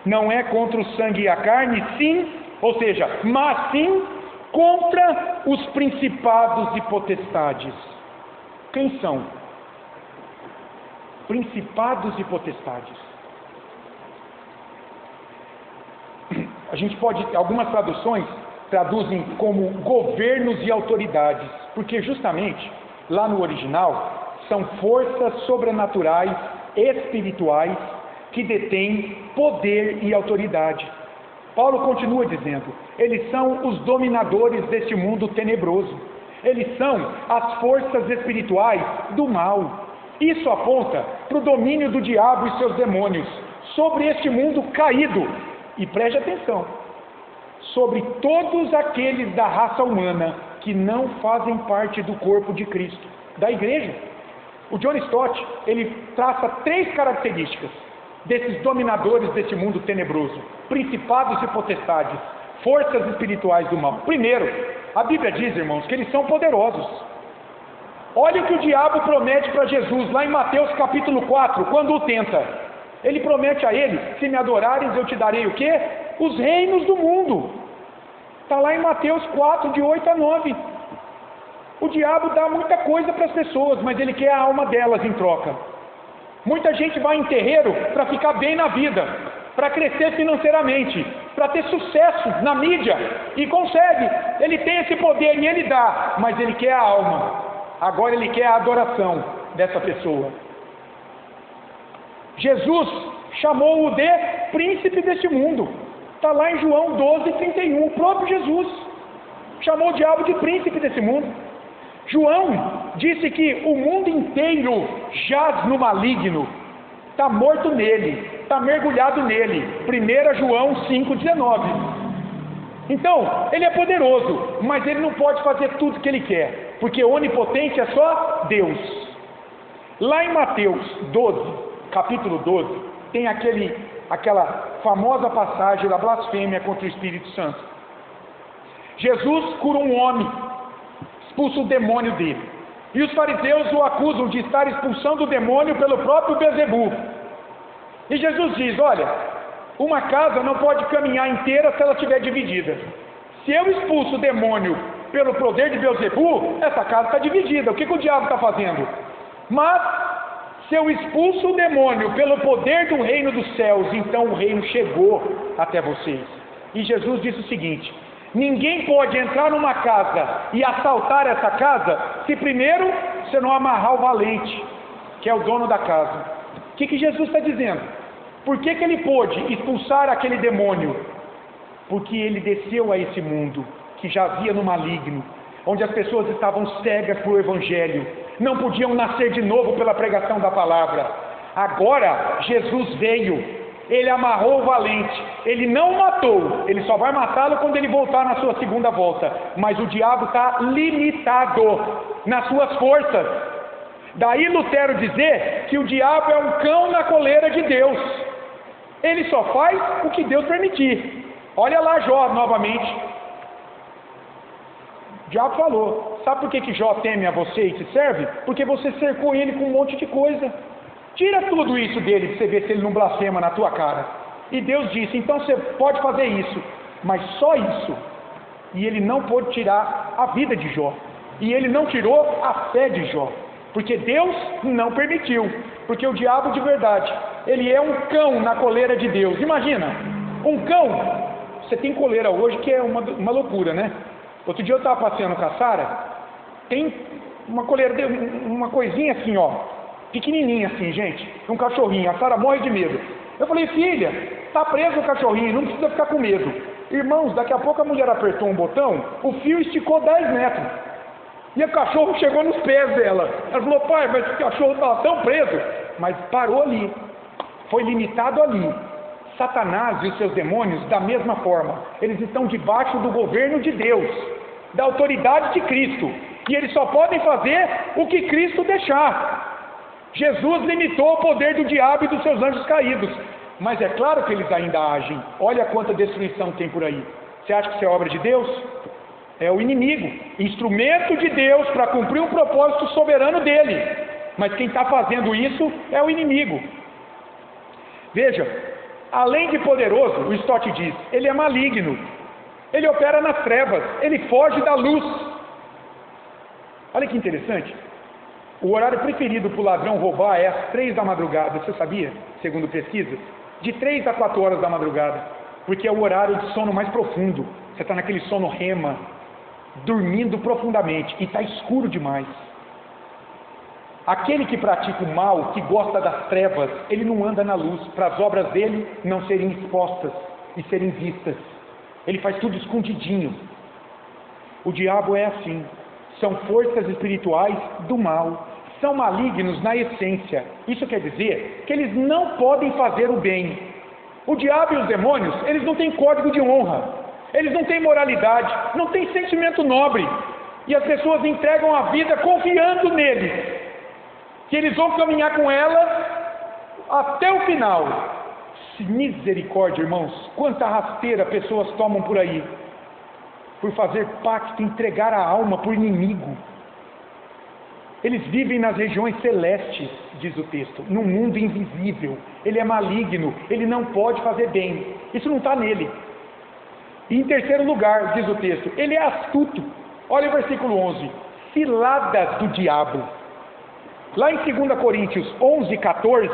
[SPEAKER 1] Não é contra o sangue e a carne, sim, ou seja, mas sim contra os principados e potestades. Quem são? Principados e potestades. A gente pode, algumas traduções traduzem como governos e autoridades, porque justamente lá no original são forças sobrenaturais, espirituais, que detêm poder e autoridade. Paulo continua dizendo, eles são os dominadores deste mundo tenebroso, eles são as forças espirituais do mal. Isso aponta para o domínio do diabo e seus demônios sobre este mundo caído. E preste atenção, sobre todos aqueles da raça humana que não fazem parte do corpo de Cristo, da igreja. O John Stott, ele traça 3 características desses dominadores deste mundo tenebroso, principados e potestades, forças espirituais do mal. Primeiro, a Bíblia diz, irmãos, que eles são poderosos. Olha o que o diabo promete para Jesus, lá em Mateus capítulo 4, quando o tenta. Ele promete a ele, se me adorares eu te darei o quê? Os reinos do mundo. Está lá em Mateus 4, de 8 a 9. O diabo dá muita coisa para as pessoas, mas ele quer a alma delas em troca. Muita gente vai em terreiro para ficar bem na vida, para crescer financeiramente, para ter sucesso na mídia, e consegue. Ele tem esse poder e ele dá, mas ele quer a alma. Agora ele quer a adoração dessa pessoa. Jesus chamou-o de príncipe deste mundo. Está lá em João 12:31. O próprio Jesus chamou o diabo de príncipe desse mundo. João disse que o mundo inteiro jaz no maligno, está morto nele, está mergulhado nele. 1 João 5,19. Então, ele é poderoso, mas ele não pode fazer tudo que ele quer, porque onipotente é só Deus. Lá em Mateus 12, capítulo 12, tem aquela famosa passagem da blasfêmia contra o Espírito Santo. Jesus cura um homem, expulsa o demônio dele, e os fariseus o acusam de estar expulsando o demônio pelo próprio Beelzebub. E Jesus diz, olha, uma casa não pode caminhar inteira se ela estiver dividida. Se eu expulso o demônio pelo poder de Beelzebub, essa casa está dividida. O que o diabo está fazendo? Mas se eu expulso o demônio pelo poder do reino dos céus, então o reino chegou até vocês. E Jesus disse o seguinte, ninguém pode entrar numa casa e assaltar essa casa, se primeiro você não amarrar o valente, que é o dono da casa. O que Jesus está dizendo? Por que ele pôde expulsar aquele demônio? Porque ele desceu a esse mundo, que jazia no maligno, onde as pessoas estavam cegas para o Evangelho, não podiam nascer de novo pela pregação da palavra. Agora Jesus veio, ele amarrou o valente, ele não matou, ele só vai matá-lo quando ele voltar na sua segunda volta, mas o diabo está limitado nas suas forças. Daí Lutero dizer que o diabo é um cão na coleira de Deus, ele só faz o que Deus permitir. Olha lá Jó novamente. O diabo falou: sabe por que Jó teme a você e te serve? Porque você cercou ele com um monte de coisa. Tira tudo isso dele para você ver se ele não blasfema na tua cara. E Deus disse: então você pode fazer isso, mas só isso. E ele não pôde tirar a vida de Jó, e ele não tirou a fé de Jó, porque Deus não permitiu. Porque o diabo de verdade, ele é um cão na coleira de Deus. Imagina, um cão. Você tem coleira hoje que é uma loucura, né? Outro dia eu estava passeando com a Sara, tem uma coleira, uma coisinha assim, ó, pequenininha assim, gente, um cachorrinho. A Sara morre de medo. Eu falei: filha, tá preso o cachorrinho, não precisa ficar com medo. Irmãos, daqui a pouco a mulher apertou um botão, o fio esticou 10 metros. E o cachorro chegou nos pés dela. Ela falou: pai, mas o cachorro estava tão preso. Mas parou ali, foi limitado ali. Satanás e os seus demônios, da mesma forma, eles estão debaixo do governo de Deus, da autoridade de Cristo, e eles só podem fazer o que Cristo deixar. Jesus limitou o poder do diabo e dos seus anjos caídos, mas é claro que eles ainda agem. Olha quanta destruição tem por aí. Você acha que isso é obra de Deus? É o inimigo, instrumento de Deus para cumprir um propósito soberano dele, mas quem está fazendo isso é o inimigo. Veja, além de poderoso, o Stott diz, ele é maligno, ele opera nas trevas, ele foge da luz. Olha que interessante, o horário preferido para o ladrão roubar é às 3 da madrugada, você sabia? Segundo pesquisas, de 3 a 4 horas da madrugada, porque é o horário de sono mais profundo. Você está naquele sono rema, dormindo profundamente, e está escuro demais. Aquele que pratica o mal, que gosta das trevas, ele não anda na luz, para as obras dele não serem expostas e serem vistas. Ele faz tudo escondidinho. O diabo é assim, são forças espirituais do mal, são malignos na essência. Isso quer dizer que eles não podem fazer o bem. O diabo e os demônios, eles não têm código de honra, eles não têm moralidade, não têm sentimento nobre, e as pessoas entregam a vida confiando neles, que eles vão caminhar com ela até o final. Misericórdia, irmãos, quanta rasteira pessoas tomam por aí, por fazer pacto, entregar a alma por inimigo. Eles vivem nas regiões celestes, diz o texto, num mundo invisível. Ele é maligno, ele não pode fazer bem, isso não está nele. E em terceiro lugar, diz o texto, ele é astuto. Olha o versículo 11, ciladas do diabo. Lá em 2 Coríntios 11, 14,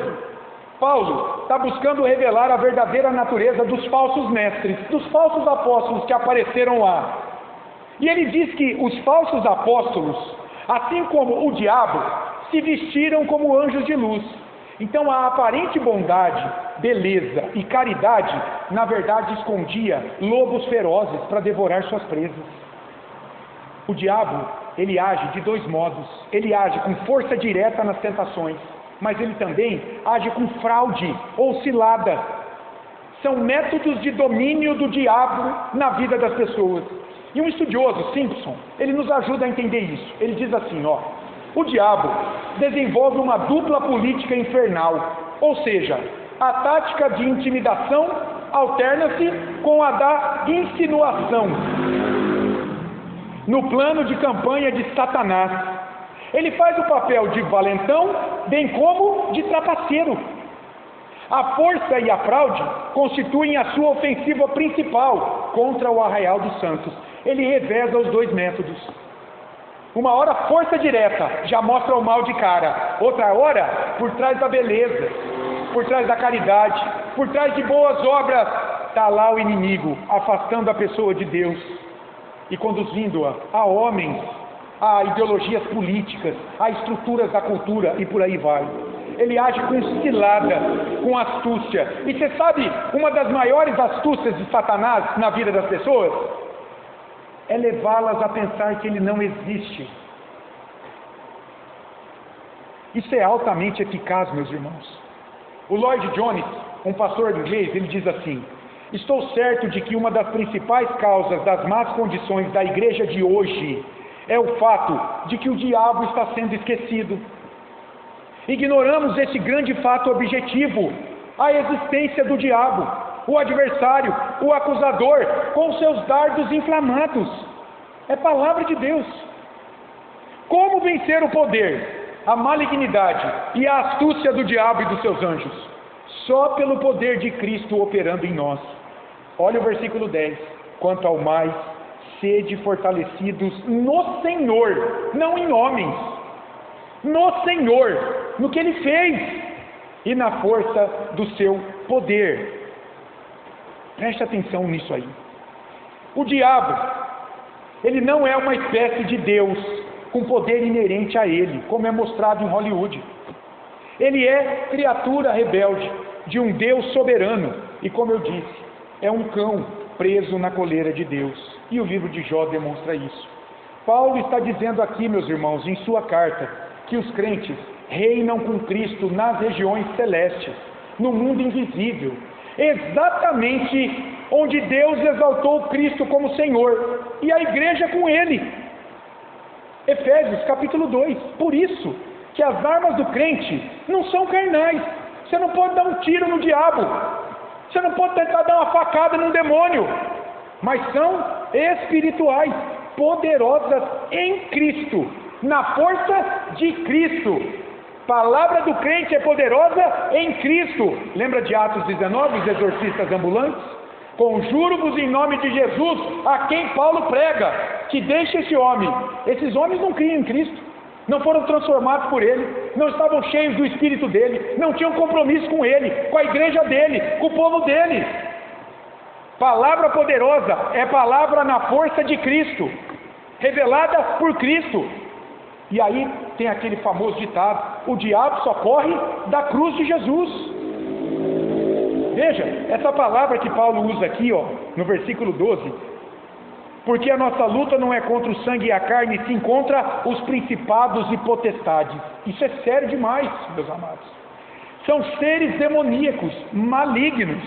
[SPEAKER 1] Paulo está buscando revelar a verdadeira natureza dos falsos mestres, dos falsos apóstolos que apareceram lá. E ele diz que os falsos apóstolos, assim como o diabo, se vestiram como anjos de luz. Então a aparente bondade, beleza e caridade, na verdade escondia lobos ferozes para devorar suas presas. O diabo, ele age de dois modos. Ele age com força direta nas tentações, mas ele também age com fraude ou cilada. São métodos de domínio do diabo na vida das pessoas. E um estudioso, Simpson, ele nos ajuda a entender isso. Ele diz assim, ó, o diabo desenvolve uma dupla política infernal, ou seja, a tática de intimidação alterna-se com a da insinuação, no plano de campanha de Satanás. Ele faz o papel de valentão, bem como de trapaceiro. A força e a fraude constituem a sua ofensiva principal contra o arraial dos santos. Ele reveza os dois métodos. Uma hora força direta, já mostra o mal de cara. Outra hora, por trás da beleza, por trás da caridade, por trás de boas obras, está lá o inimigo, afastando a pessoa de Deus e conduzindo-a a homens, a ideologias políticas, a estruturas da cultura e por aí vai. Ele age com cilada, com astúcia. E você sabe, uma das maiores astúcias de Satanás na vida das pessoas é levá-las a pensar que ele não existe. Isso é altamente eficaz, meus irmãos. O Lloyd Jones, um pastor inglês, ele diz assim: estou certo de que uma das principais causas das más condições da igreja de hoje é o fato de que o diabo está sendo esquecido. Ignoramos esse grande fato objetivo, a existência do diabo, o adversário, o acusador, com seus dardos inflamados. É palavra de Deus. Como vencer o poder, a malignidade e a astúcia do diabo e dos seus anjos? Só pelo poder de Cristo operando em nós. Olha o versículo 10. Quanto ao mais, sede fortalecidos no Senhor, não em homens. No Senhor, no que Ele fez e na força do seu poder. Preste atenção nisso aí. O diabo, ele não é uma espécie de Deus com poder inerente a ele, como é mostrado em Hollywood. Ele é criatura rebelde de um Deus soberano e, como eu disse, é um cão preso na coleira de Deus. E o livro de Jó demonstra isso. Paulo está dizendo aqui, meus irmãos, em sua carta, que os crentes reinam com Cristo nas regiões celestes, no mundo invisível, exatamente onde Deus exaltou Cristo como Senhor, e a igreja com Ele. Efésios capítulo 2. Por isso que as armas do crente não são carnais. Você não pode dar um tiro no diabo, você não pode tentar dar uma facada num demônio, mas são espirituais, poderosas em Cristo, na força de Cristo. Palavra do crente é poderosa em Cristo. Lembra de Atos 19, os exorcistas ambulantes? Conjuro-vos em nome de Jesus, a quem Paulo prega, que deixe esse homem. Esses homens não criam em Cristo, não foram transformados por Ele, não estavam cheios do Espírito dEle, não tinham compromisso com Ele, com a igreja dEle, com o povo dEle. Palavra poderosa é palavra na força de Cristo, revelada por Cristo. E aí tem aquele famoso ditado: o diabo só corre da cruz de Jesus. Veja, essa palavra que Paulo usa aqui, no versículo 12, porque a nossa luta não é contra o sangue e a carne, sim contra os principados e potestades. Isso é sério demais, meus amados. São seres demoníacos, malignos.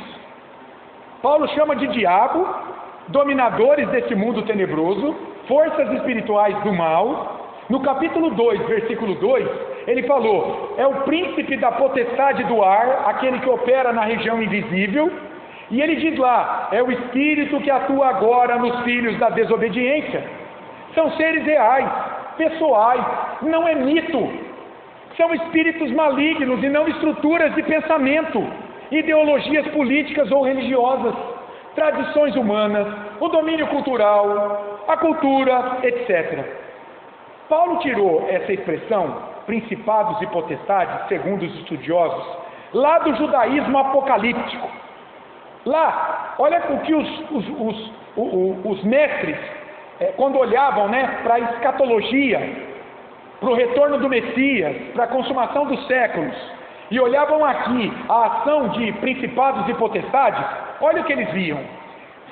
[SPEAKER 1] Paulo chama de diabo, dominadores desse mundo tenebroso, forças espirituais do mal. No capítulo 2, versículo 2, ele falou: é o príncipe da potestade do ar, aquele que opera na região invisível. E ele diz lá: é o espírito que atua agora nos filhos da desobediência. São seres reais, pessoais, não é mito. São espíritos malignos e não estruturas de pensamento, ideologias políticas ou religiosas, tradições humanas, o domínio cultural, a cultura, etc. Paulo tirou essa expressão, principados e potestades, segundo os estudiosos, lá do judaísmo apocalíptico. Lá, olha o que os mestres, quando olhavam para a escatologia, para o retorno do Messias, para a consumação dos séculos, e olhavam aqui a ação de principados e potestades, olha o que eles viam: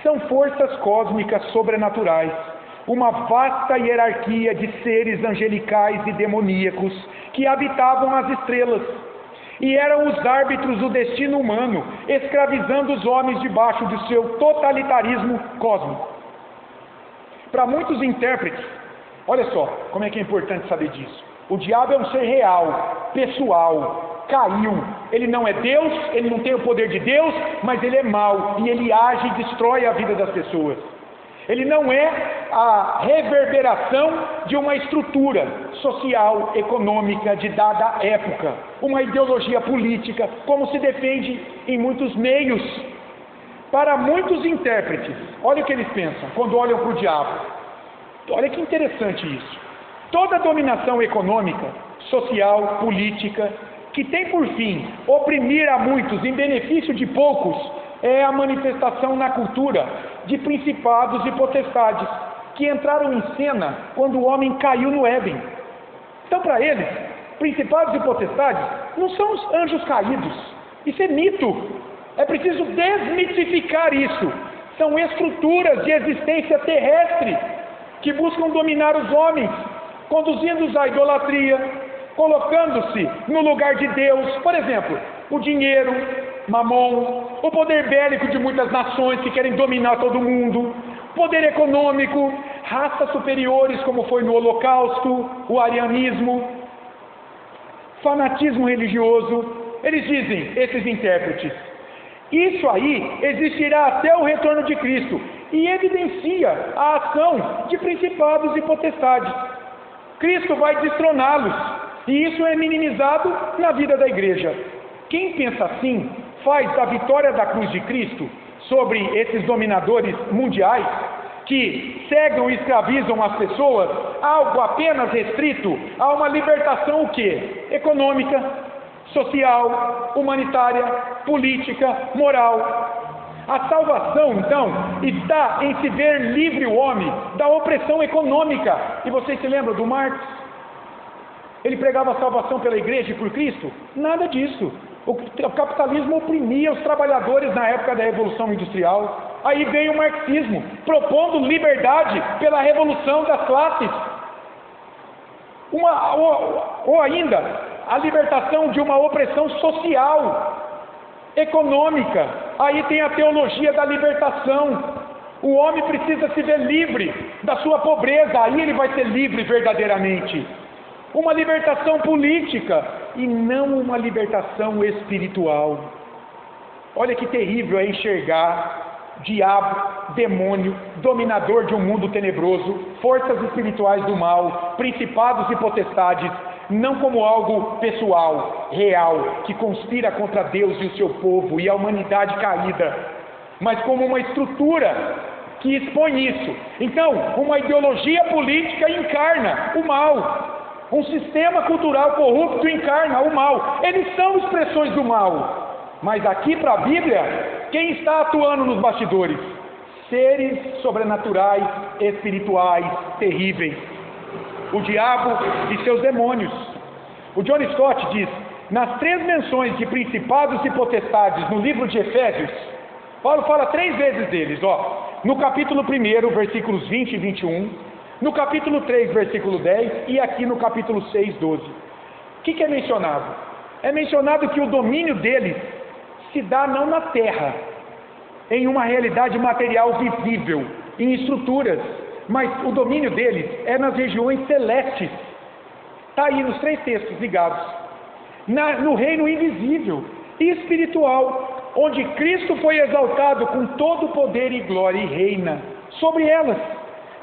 [SPEAKER 1] são forças cósmicas sobrenaturais, uma vasta hierarquia de seres angelicais e demoníacos que habitavam as estrelas e eram os árbitros do destino humano, escravizando os homens debaixo do seu totalitarismo cósmico. Para muitos intérpretes, olha só como é que é importante saber disso: o diabo é um ser real, pessoal, caiu, ele não é Deus, ele não tem o poder de Deus, mas ele é mau e ele age e destrói a vida das pessoas. Ele não é a reverberação de uma estrutura social, econômica de dada época, uma ideologia política, como se defende em muitos meios. Para muitos intérpretes, olha o que eles pensam quando olham para o diabo. Olha que interessante isso. Toda dominação econômica, social, política, que tem por fim oprimir a muitos em benefício de poucos, é a manifestação na cultura de principados e potestades que entraram em cena quando o homem caiu no Éden. Então, para eles, principados e potestades não são os anjos caídos. Isso é mito. É preciso desmitificar isso. São estruturas de existência terrestre que buscam dominar os homens, conduzindo-os à idolatria, colocando-se no lugar de Deus. Por exemplo, o dinheiro, Mamon, o poder bélico de muitas nações que querem dominar todo mundo, poder econômico, raças superiores como foi no Holocausto, o arianismo, fanatismo religioso. Eles dizem, esses intérpretes, isso aí existirá até o retorno de Cristo e evidencia a ação de principados e potestades. Cristo vai destroná-los e isso é minimizado na vida da igreja. Quem pensa assim faz da vitória da cruz de Cristo sobre esses dominadores mundiais que cegam e escravizam as pessoas algo apenas restrito a uma libertação o quê? Econômica, social, humanitária, política, moral. A salvação, então, está em se ver livre o homem da opressão econômica. E vocês se lembram do Marx? Ele pregava a salvação pela igreja e por Cristo? Nada disso. O capitalismo oprimia os trabalhadores na época da Revolução Industrial. Aí veio o marxismo, propondo liberdade pela revolução das classes. Ou ainda, a libertação de uma opressão social, econômica. Aí tem a teologia da libertação. O homem precisa se ver livre da sua pobreza, aí ele vai ser livre verdadeiramente. Uma libertação política e não uma libertação espiritual. Olha que terrível é enxergar diabo, demônio, dominador de um mundo tenebroso, forças espirituais do mal, principados e potestades, não como algo pessoal, real, que conspira contra Deus e o seu povo e a humanidade caída, mas como uma estrutura que expõe isso. Então, uma ideologia política encarna o mal. Um sistema cultural corrupto encarna o mal. Eles são expressões do mal. Mas aqui para a Bíblia, quem está atuando nos bastidores? Seres sobrenaturais, espirituais, terríveis. O diabo e seus demônios. O John Stott diz, nas 3 menções de principados e potestades no livro de Efésios, Paulo fala 3 vezes deles, no capítulo 1, versículos 20 e 21, no capítulo 3, versículo 10, e aqui no capítulo 6, 12. O que é mencionado? É mencionado que o domínio deles se dá não na terra, em uma realidade material visível, em estruturas, mas o domínio deles é nas regiões celestes. Está aí nos 3 textos ligados. No reino invisível e espiritual, onde Cristo foi exaltado com todo poder e glória e reina sobre elas.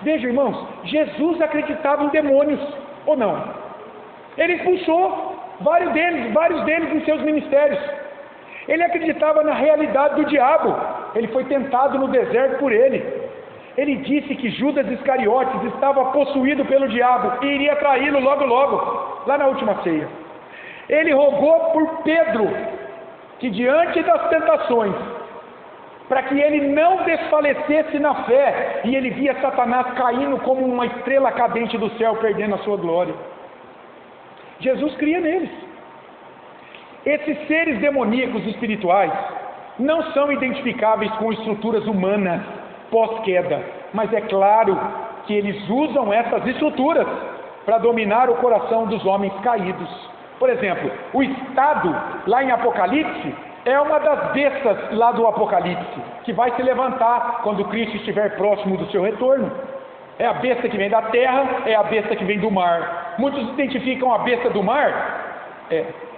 [SPEAKER 1] Veja, irmãos, Jesus acreditava em demônios, ou não? Ele expulsou vários deles em seus ministérios. Ele acreditava na realidade do diabo. Ele foi tentado no deserto por ele. Ele disse que Judas Iscariotes estava possuído pelo diabo e iria traí-lo logo logo, lá na última ceia. Ele rogou por Pedro, que diante das tentações, para que ele não desfalecesse na fé, e ele via Satanás caindo como uma estrela cadente do céu, perdendo a sua glória. Jesus cria neles. Esses seres demoníacos espirituais não são identificáveis com estruturas humanas pós-queda, mas é claro que eles usam essas estruturas para dominar o coração dos homens caídos. Por exemplo, o Estado, lá em Apocalipse, é uma das bestas lá do Apocalipse, que vai se levantar quando Cristo estiver próximo do seu retorno. É a besta que vem da terra, é a besta que vem do mar. Muitos identificam a besta do mar,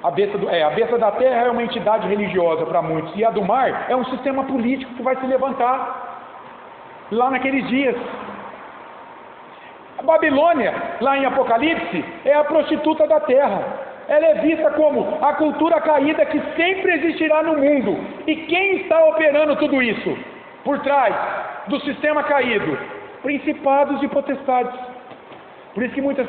[SPEAKER 1] a besta da terra é uma entidade religiosa para muitos, e a do mar é um sistema político que vai se levantar lá naqueles dias. A Babilônia, lá em Apocalipse, é a prostituta da terra. Ela é vista como a cultura caída que sempre existirá no mundo. E quem está operando tudo isso? Por trás do sistema caído? Principados e potestades. Por isso que muitas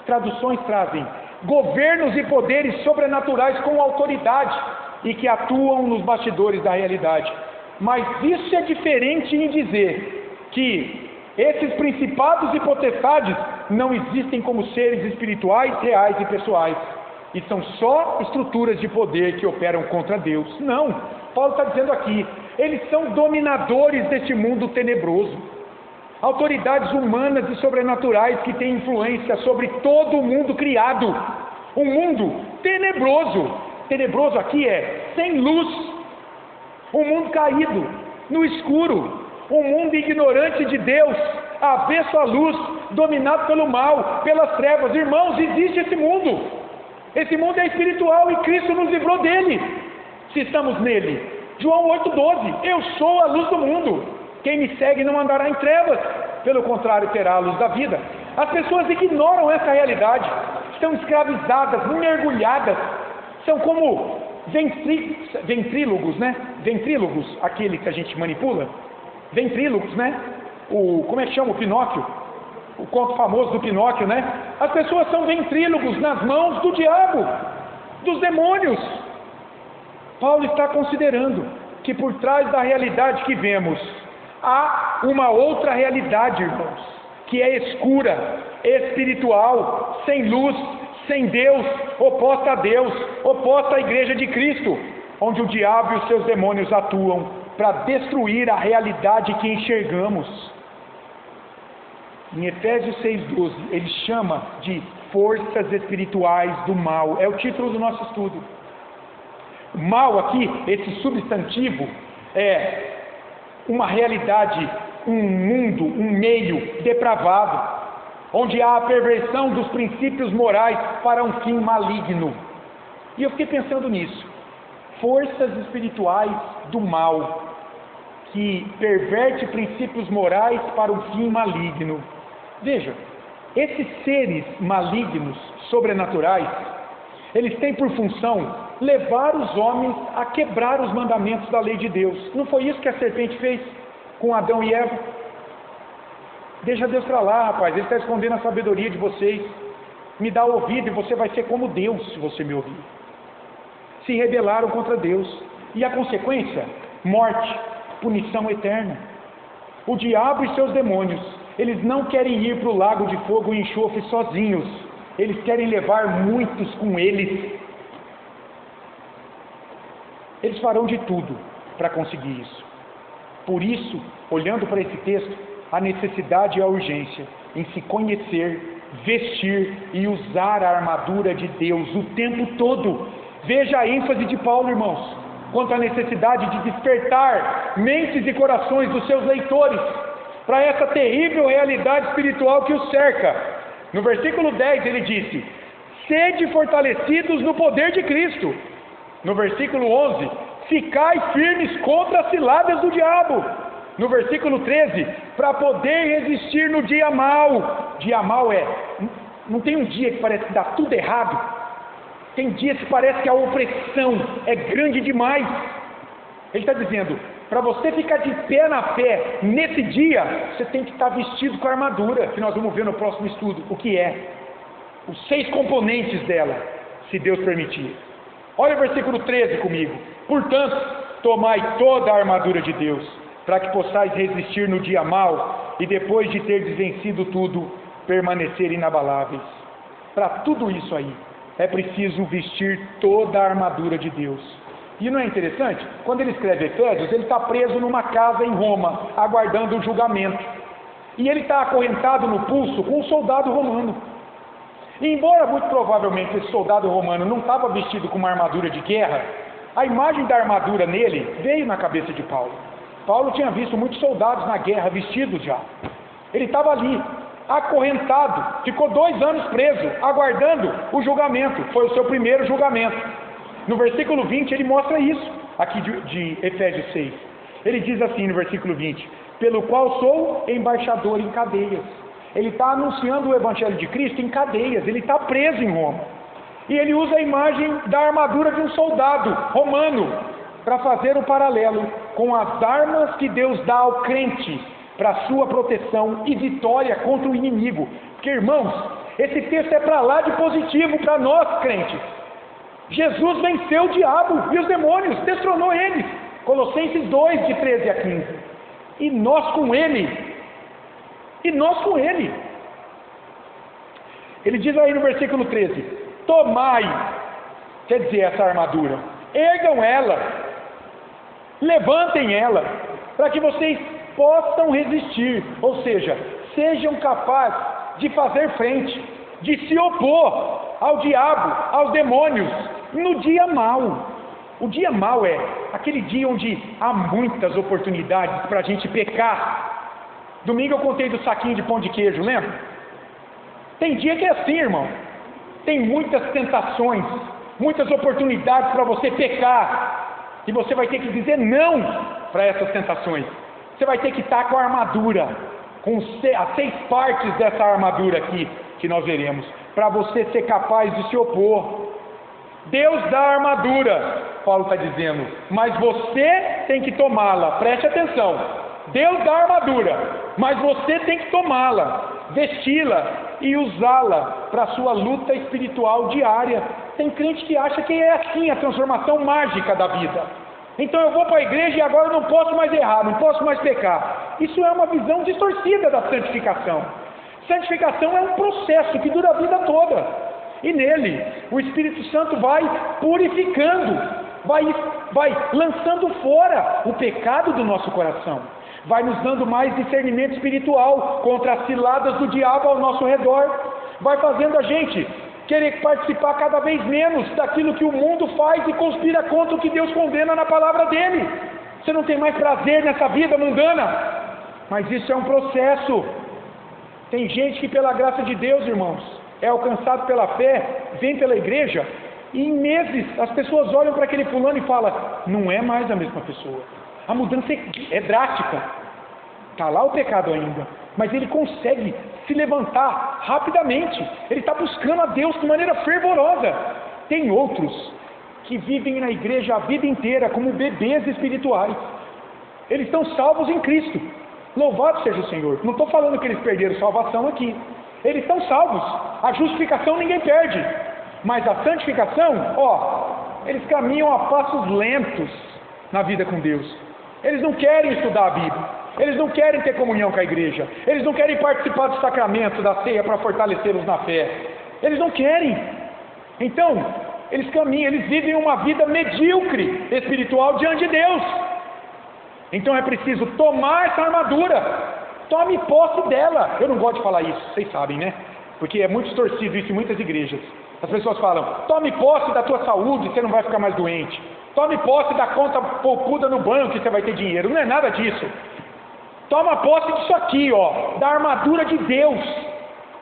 [SPEAKER 1] traduções trazem governos e poderes sobrenaturais com autoridade e que atuam nos bastidores da realidade. Mas isso é diferente em dizer que esses principados e potestades não existem como seres espirituais, reais e pessoais. E são só estruturas de poder que operam contra Deus. Não, Paulo está dizendo aqui, eles são dominadores deste mundo tenebroso. autoridades humanas e sobrenaturais que têm influência sobre todo o mundo criado. Um mundo tenebroso. Tenebroso aqui é sem luz. Um mundo caído, no escuro. Um mundo ignorante de Deus, avesso à luz, dominado pelo mal, pelas trevas. Irmãos, existe esse mundo. Esse mundo é espiritual e Cristo nos livrou dele, se estamos nele. João 8,12, eu sou a luz do mundo. Quem me segue não andará em trevas, pelo contrário, terá a luz da vida. As pessoas ignoram essa realidade, estão escravizadas, mergulhadas, são como ventrílogos, né? Ventrílogos, aquele que a gente manipula. Ventrílogos, né? Como é que chama o Pinóquio? O conto famoso do Pinóquio, né? As pessoas são ventrílogos nas mãos do diabo, dos demônios. Paulo está considerando que por trás da realidade que vemos, há uma outra realidade, irmãos, que é escura, espiritual, sem luz, sem Deus, oposta a Deus, oposta à igreja de Cristo, onde o diabo e os seus demônios atuam para destruir a realidade que enxergamos. Em Efésios 6,12, ele chama de forças espirituais do mal. É o título do nosso estudo. Mal aqui, esse substantivo, é uma realidade, um mundo, um meio depravado, onde há a perversão dos princípios morais para um fim maligno. E eu fiquei pensando nisso. Forças espirituais do mal, que perverte princípios morais para um fim maligno. Veja, esses seres malignos, sobrenaturais, eles têm por função levar os homens a quebrar os mandamentos da lei de Deus. Não foi isso que a serpente fez com Adão e Eva? Deixa Deus para lá, rapaz, Ele está escondendo a sabedoria de vocês. Me dá ouvido e você vai ser como Deus, se você me ouvir. Se rebelaram contra Deus. E a consequência? Morte, punição eterna. O diabo e seus demônios, eles não querem ir para o lago de fogo e enxofre sozinhos. Eles querem levar muitos com eles. Eles farão de tudo para conseguir isso. Por isso, olhando para esse texto, a necessidade e a urgência em se conhecer, vestir e usar a armadura de Deus o tempo todo. Veja a ênfase de Paulo, irmãos, quanto à necessidade de despertar mentes e corações dos seus leitores para essa terrível realidade espiritual que os cerca. No versículo 10 ele disse: sede fortalecidos no poder de Cristo. No versículo 11, ficai firmes contra as ciladas do diabo. No versículo 13, para poder resistir no dia mau. Dia mau não tem um dia que parece que dá tudo errado. Tem dias que parece que a opressão é grande demais. Ele está dizendo, para você ficar de pé na fé nesse dia, você tem que estar vestido com a armadura, que nós vamos ver no próximo estudo, o que é. Os 6 componentes dela, se Deus permitir. Olha o versículo 13 comigo. Portanto, tomai toda a armadura de Deus, para que possais resistir no dia mau, e depois de ter vencido tudo, permanecer inabaláveis. Para tudo isso aí, é preciso vestir toda a armadura de Deus. E não é interessante? Quando ele escreve Efésios, ele está preso numa casa em Roma, aguardando o julgamento. E ele está acorrentado no pulso com um soldado romano. E embora muito provavelmente esse soldado romano não estava vestido com uma armadura de guerra, a imagem da armadura nele veio na cabeça de Paulo. Paulo tinha visto muitos soldados na guerra vestidos já. Ele estava ali, acorrentado, ficou 2 anos preso, aguardando o julgamento. Foi o seu primeiro julgamento. No versículo 20 ele mostra isso, aqui de Efésios 6. Ele diz assim no versículo 20: pelo qual sou embaixador em cadeias. Ele está anunciando o Evangelho de Cristo em cadeias, ele está preso em Roma. E ele usa a imagem da armadura de um soldado romano para fazer o paralelo com as armas que Deus dá ao crente para sua proteção e vitória contra o inimigo. Porque, irmãos, esse texto é para lá de positivo para nós crentes. Jesus venceu o diabo e os demônios, destronou eles. Colossenses 2, de 13 a 15. E nós com ele. E nós com ele. Ele diz aí no versículo 13: tomai, quer dizer, essa armadura, ergam ela, levantem ela, para que vocês possam resistir, ou seja, sejam capazes de fazer frente, de se opor ao diabo, aos demônios, no dia mau. O dia mau é aquele dia onde há muitas oportunidades para a gente pecar. Domingo eu contei do saquinho de pão de queijo, lembra? Tem dia que é assim, irmão. Tem muitas tentações, muitas oportunidades para você pecar. E você vai ter que dizer não para essas tentações. Você vai ter que estar com a armadura, com as 6 partes dessa armadura aqui, que nós veremos, para você ser capaz de se opor. Deus dá a armadura, Paulo está dizendo, mas você tem que tomá-la. Preste atenção. Deus dá a armadura, mas você tem que tomá-la, vesti-la e usá-la para a sua luta espiritual diária. Tem crente que acha que é assim a transformação mágica da vida. Então eu vou para a igreja e agora eu não posso mais errar, não posso mais pecar. Isso é uma visão distorcida da santificação. Santificação é um processo que dura a vida toda. E nele, o Espírito Santo vai purificando, vai lançando fora o pecado do nosso coração. Vai nos dando mais discernimento espiritual contra as ciladas do diabo ao nosso redor. Vai fazendo a gente querer participar cada vez menos daquilo que o mundo faz e conspira contra o que Deus condena na palavra dele. Você não tem mais prazer nessa vida mundana. Mas isso é um processo. Tem gente que pela graça de Deus, irmãos, é alcançado pela fé, vem pela igreja, e em meses as pessoas olham para aquele fulano e falam, não é mais a mesma pessoa. A mudança é drástica. Está lá o pecado ainda, mas ele consegue se levantar rapidamente. Ele está buscando a Deus de maneira fervorosa. Tem outros que vivem na igreja a vida inteira como bebês espirituais. Eles estão salvos em Cristo. Louvado seja o Senhor. Não estou falando que eles perderam salvação aqui. Eles estão salvos. A justificação ninguém perde. Mas a santificação, eles caminham a passos lentos na vida com Deus. Eles não querem estudar a Bíblia. Eles não querem ter comunhão com a igreja. Eles não querem participar do sacramento, da ceia para fortalecê-los na fé. Eles não querem. Então, eles caminham, eles vivem uma vida medíocre espiritual diante de Deus. Então é preciso tomar essa armadura. Tome posse dela. Eu não gosto de falar isso, vocês sabem, né? Porque é muito distorcido isso em muitas igrejas. As pessoas falam, tome posse da tua saúde, você não vai ficar mais doente. Tome posse da conta poupuda no banco e você vai ter dinheiro. Não é nada disso. Toma posse disso aqui, da armadura de Deus,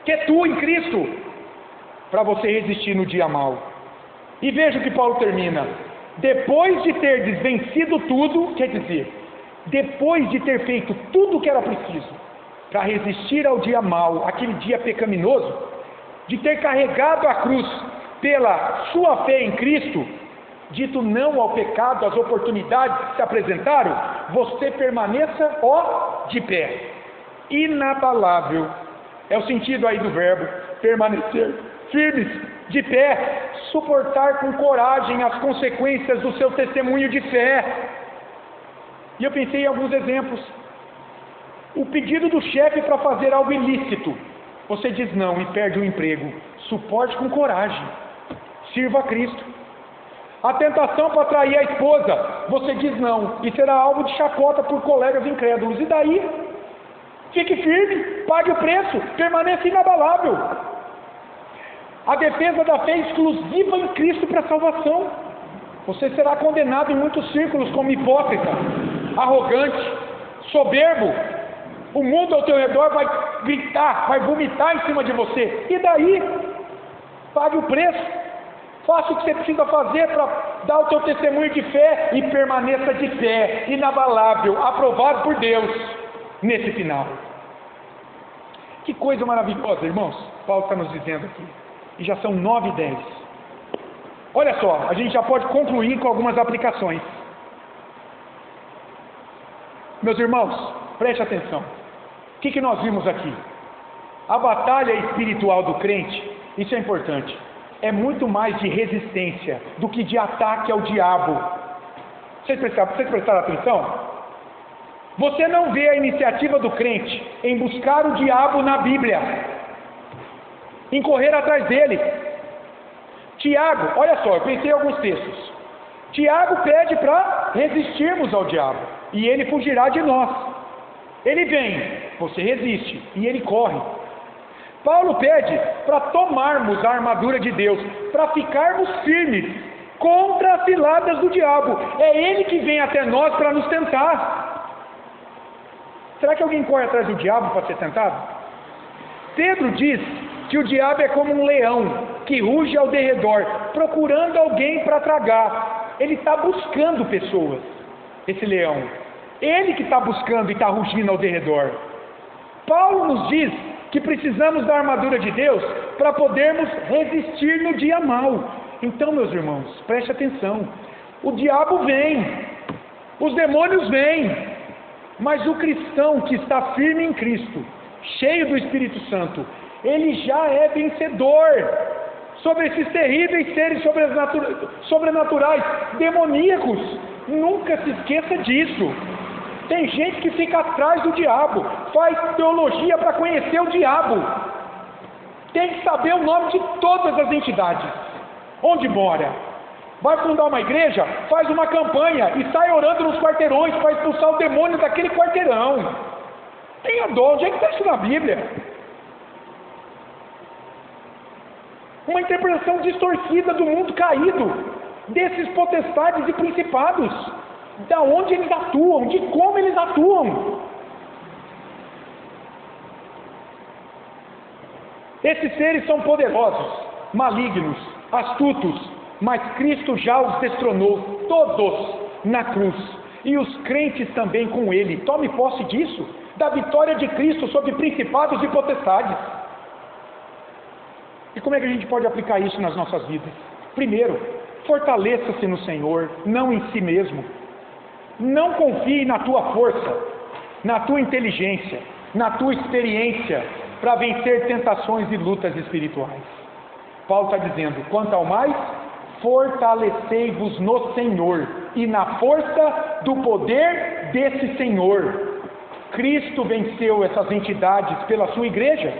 [SPEAKER 1] que é tu em Cristo, para você resistir no dia mau. E veja o que Paulo termina. Depois de ter desvencido tudo, quer dizer, depois de ter feito tudo o que era preciso para resistir ao dia mau, aquele dia pecaminoso, de ter carregado a cruz pela sua fé em Cristo, dito não ao pecado, às oportunidades que se apresentaram, você permaneça, de pé, inabalável, é o sentido aí do verbo, permanecer firmes, de pé, suportar com coragem as consequências do seu testemunho de fé. E eu pensei em alguns exemplos. O pedido do chefe para fazer algo ilícito, você diz não e perde o emprego. Suporte com coragem, sirva a Cristo. A tentação para trair a esposa, você diz não e será alvo de chacota por colegas incrédulos. E daí? Fique firme, pague o preço, permaneça inabalável. A defesa da fé exclusiva em Cristo para a salvação. Você será condenado em muitos círculos como hipócrita, arrogante, soberbo. O mundo ao teu redor vai gritar, vai vomitar em cima de você. E daí? Pague o preço. Faça o que você precisa fazer para dar o teu testemunho de fé e permaneça de pé, inabalável, aprovado por Deus nesse final. Que coisa maravilhosa, irmãos, Paulo está nos dizendo aqui. E já são 9h10. Olha só, a gente já pode concluir com algumas aplicações. Meus irmãos, preste atenção. O que nós vimos aqui? A batalha espiritual do crente, isso é importante, é muito mais de resistência do que de ataque ao diabo. Vocês prestaram atenção? Você não vê a iniciativa do crente em buscar o diabo na Bíblia, em correr atrás dele. Tiago, olha só, eu pensei em alguns textos. Tiago pede para resistirmos ao diabo, e ele fugirá de nós. Ele vem, você resiste e ele corre. Paulo pede para tomarmos a armadura de Deus, para ficarmos firmes contra as ciladas do diabo. É ele que vem até nós para nos tentar. Será que alguém corre atrás do diabo para ser tentado? Pedro diz que o diabo é como um leão que ruge ao derredor, procurando alguém para tragar. Ele está buscando pessoas, esse leão. Ele que está buscando e está rugindo ao derredor. Paulo nos diz que precisamos da armadura de Deus para podermos resistir no dia mau. Então, meus irmãos, preste atenção. O diabo vem, os demônios vêm, mas o cristão que está firme em Cristo, cheio do Espírito Santo, ele já é vencedor sobre esses terríveis seres sobrenaturais, demoníacos. Nunca se esqueça disso. Tem gente que fica atrás do diabo, faz teologia para conhecer o diabo. Tem que saber o nome de todas as entidades, onde mora. Vai fundar uma igreja, faz uma campanha e sai orando nos quarteirões para expulsar o demônio daquele quarteirão. Tenha dó, onde é que está isso na Bíblia? Uma interpretação distorcida do mundo caído, desses potestades e principados, da onde eles atuam, de como eles atuam. Esses seres são poderosos, malignos, astutos, mas Cristo já os destronou, todos, na cruz, e os crentes também com Ele. Tome posse disso, da vitória de Cristo sobre principados e potestades. E como é que a gente pode aplicar isso nas nossas vidas? Primeiro, fortaleça-se no Senhor, não em si mesmo. Não confie na tua força, na tua inteligência, na tua experiência para vencer tentações e lutas espirituais. Paulo está dizendo, quanto ao mais, fortalecei-vos no Senhor e na força do poder desse Senhor. Cristo venceu essas entidades pela sua igreja.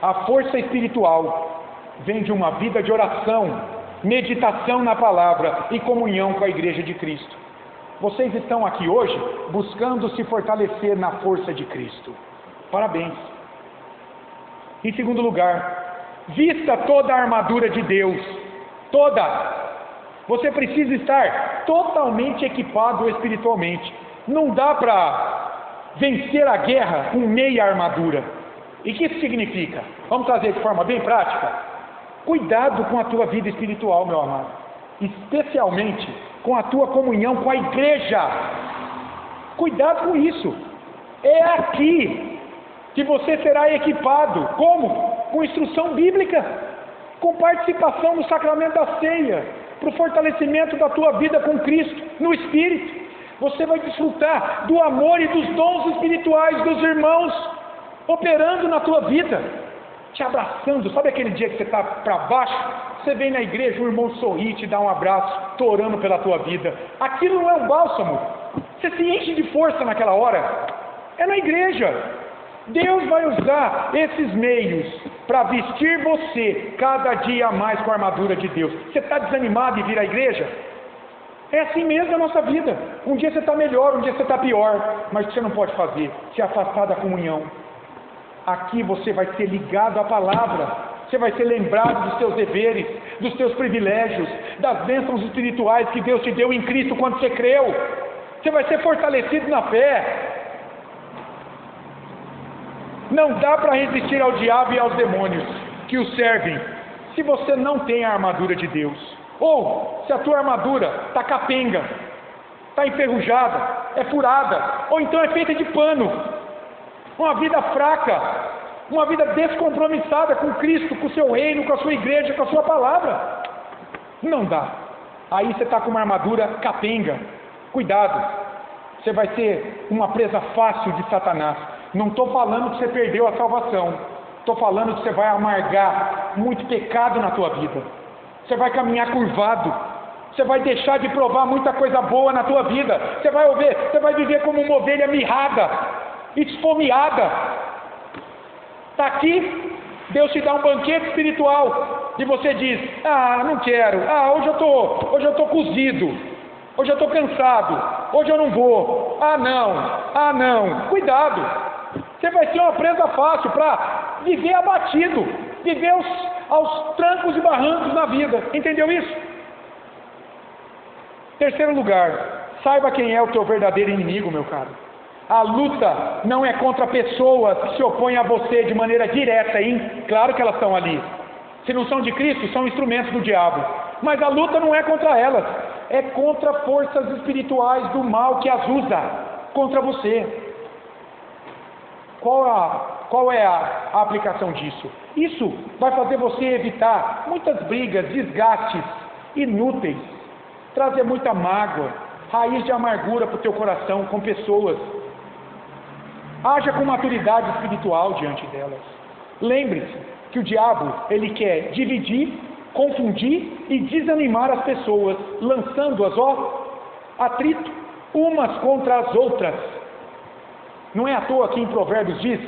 [SPEAKER 1] A força espiritual vem de uma vida de oração, meditação na palavra e comunhão com a igreja de Cristo. Vocês estão aqui hoje buscando se fortalecer na força de Cristo. Parabéns. Em segundo lugar, vista toda a armadura de Deus. Toda. Você precisa estar totalmente equipado espiritualmente. Não dá para vencer a guerra com meia armadura. E o que isso significa? Vamos trazer de forma bem prática. Cuidado com a tua vida espiritual, meu amado. Especialmente com a tua comunhão com a igreja. Cuidado com isso. É aqui que você será equipado. Como? Com instrução bíblica, com participação no sacramento da ceia, para o fortalecimento da tua vida com Cristo, no Espírito. Você vai desfrutar do amor e dos dons espirituais dos irmãos operando na tua vida, te abraçando. Sabe aquele dia que você está para baixo? Você vem na igreja, o irmão sorri, te dá um abraço, estou orando pela tua vida. Aquilo não é um bálsamo. Você se enche de força naquela hora. É na igreja. Deus vai usar esses meios para vestir você cada dia mais com a armadura de Deus. Você está desanimado em vir à igreja? É assim mesmo a nossa vida. Um dia você está melhor, um dia você está pior. Mas o que você não pode fazer? Se afastar da comunhão. Aqui você vai ser ligado à palavra. Você vai ser lembrado dos teus deveres, dos teus privilégios, das bênçãos espirituais que Deus te deu em Cristo quando você creu. Você vai ser fortalecido na fé. Não dá para resistir ao diabo e aos demônios que o servem se você não tem a armadura de Deus. Ou se a tua armadura está capenga, está enferrujada, é furada, ou então é feita de pano. Uma vida fraca, uma vida descompromissada com Cristo, com o seu reino, com a sua igreja, com a sua palavra. Não dá. Aí você está com uma armadura capenga. Cuidado, você vai ser uma presa fácil de Satanás. Não estou falando que você perdeu a salvação. Estou falando que você vai amargar muito pecado na tua vida. Você vai caminhar curvado. Você vai deixar de provar muita coisa boa na tua vida. Você vai viver como uma ovelha mirrada, esfomeada. Está aqui, Deus te dá um banquete espiritual e você diz, não quero, hoje eu estou cozido, hoje eu estou cansado, hoje eu não vou, ah não, cuidado, você vai ser uma presa fácil para viver abatido, viver aos trancos e barrancos na vida, entendeu isso? Terceiro lugar, saiba quem é o teu verdadeiro inimigo, meu caro. A luta não é contra pessoas que se opõem a você de maneira direta, hein? Claro que elas estão ali. Se não são de Cristo, são instrumentos do diabo. Mas a luta não é contra elas, é contra forças espirituais do mal que as usa contra você. Qual é a aplicação disso? Isso vai fazer você evitar muitas brigas, desgastes inúteis, trazer muita mágoa, raiz de amargura para o teu coração com pessoas. Haja com maturidade espiritual diante delas. Lembre-se que o diabo, ele quer dividir, confundir e desanimar as pessoas, lançando-as, atrito, umas contra as outras. Não é à toa que em Provérbios diz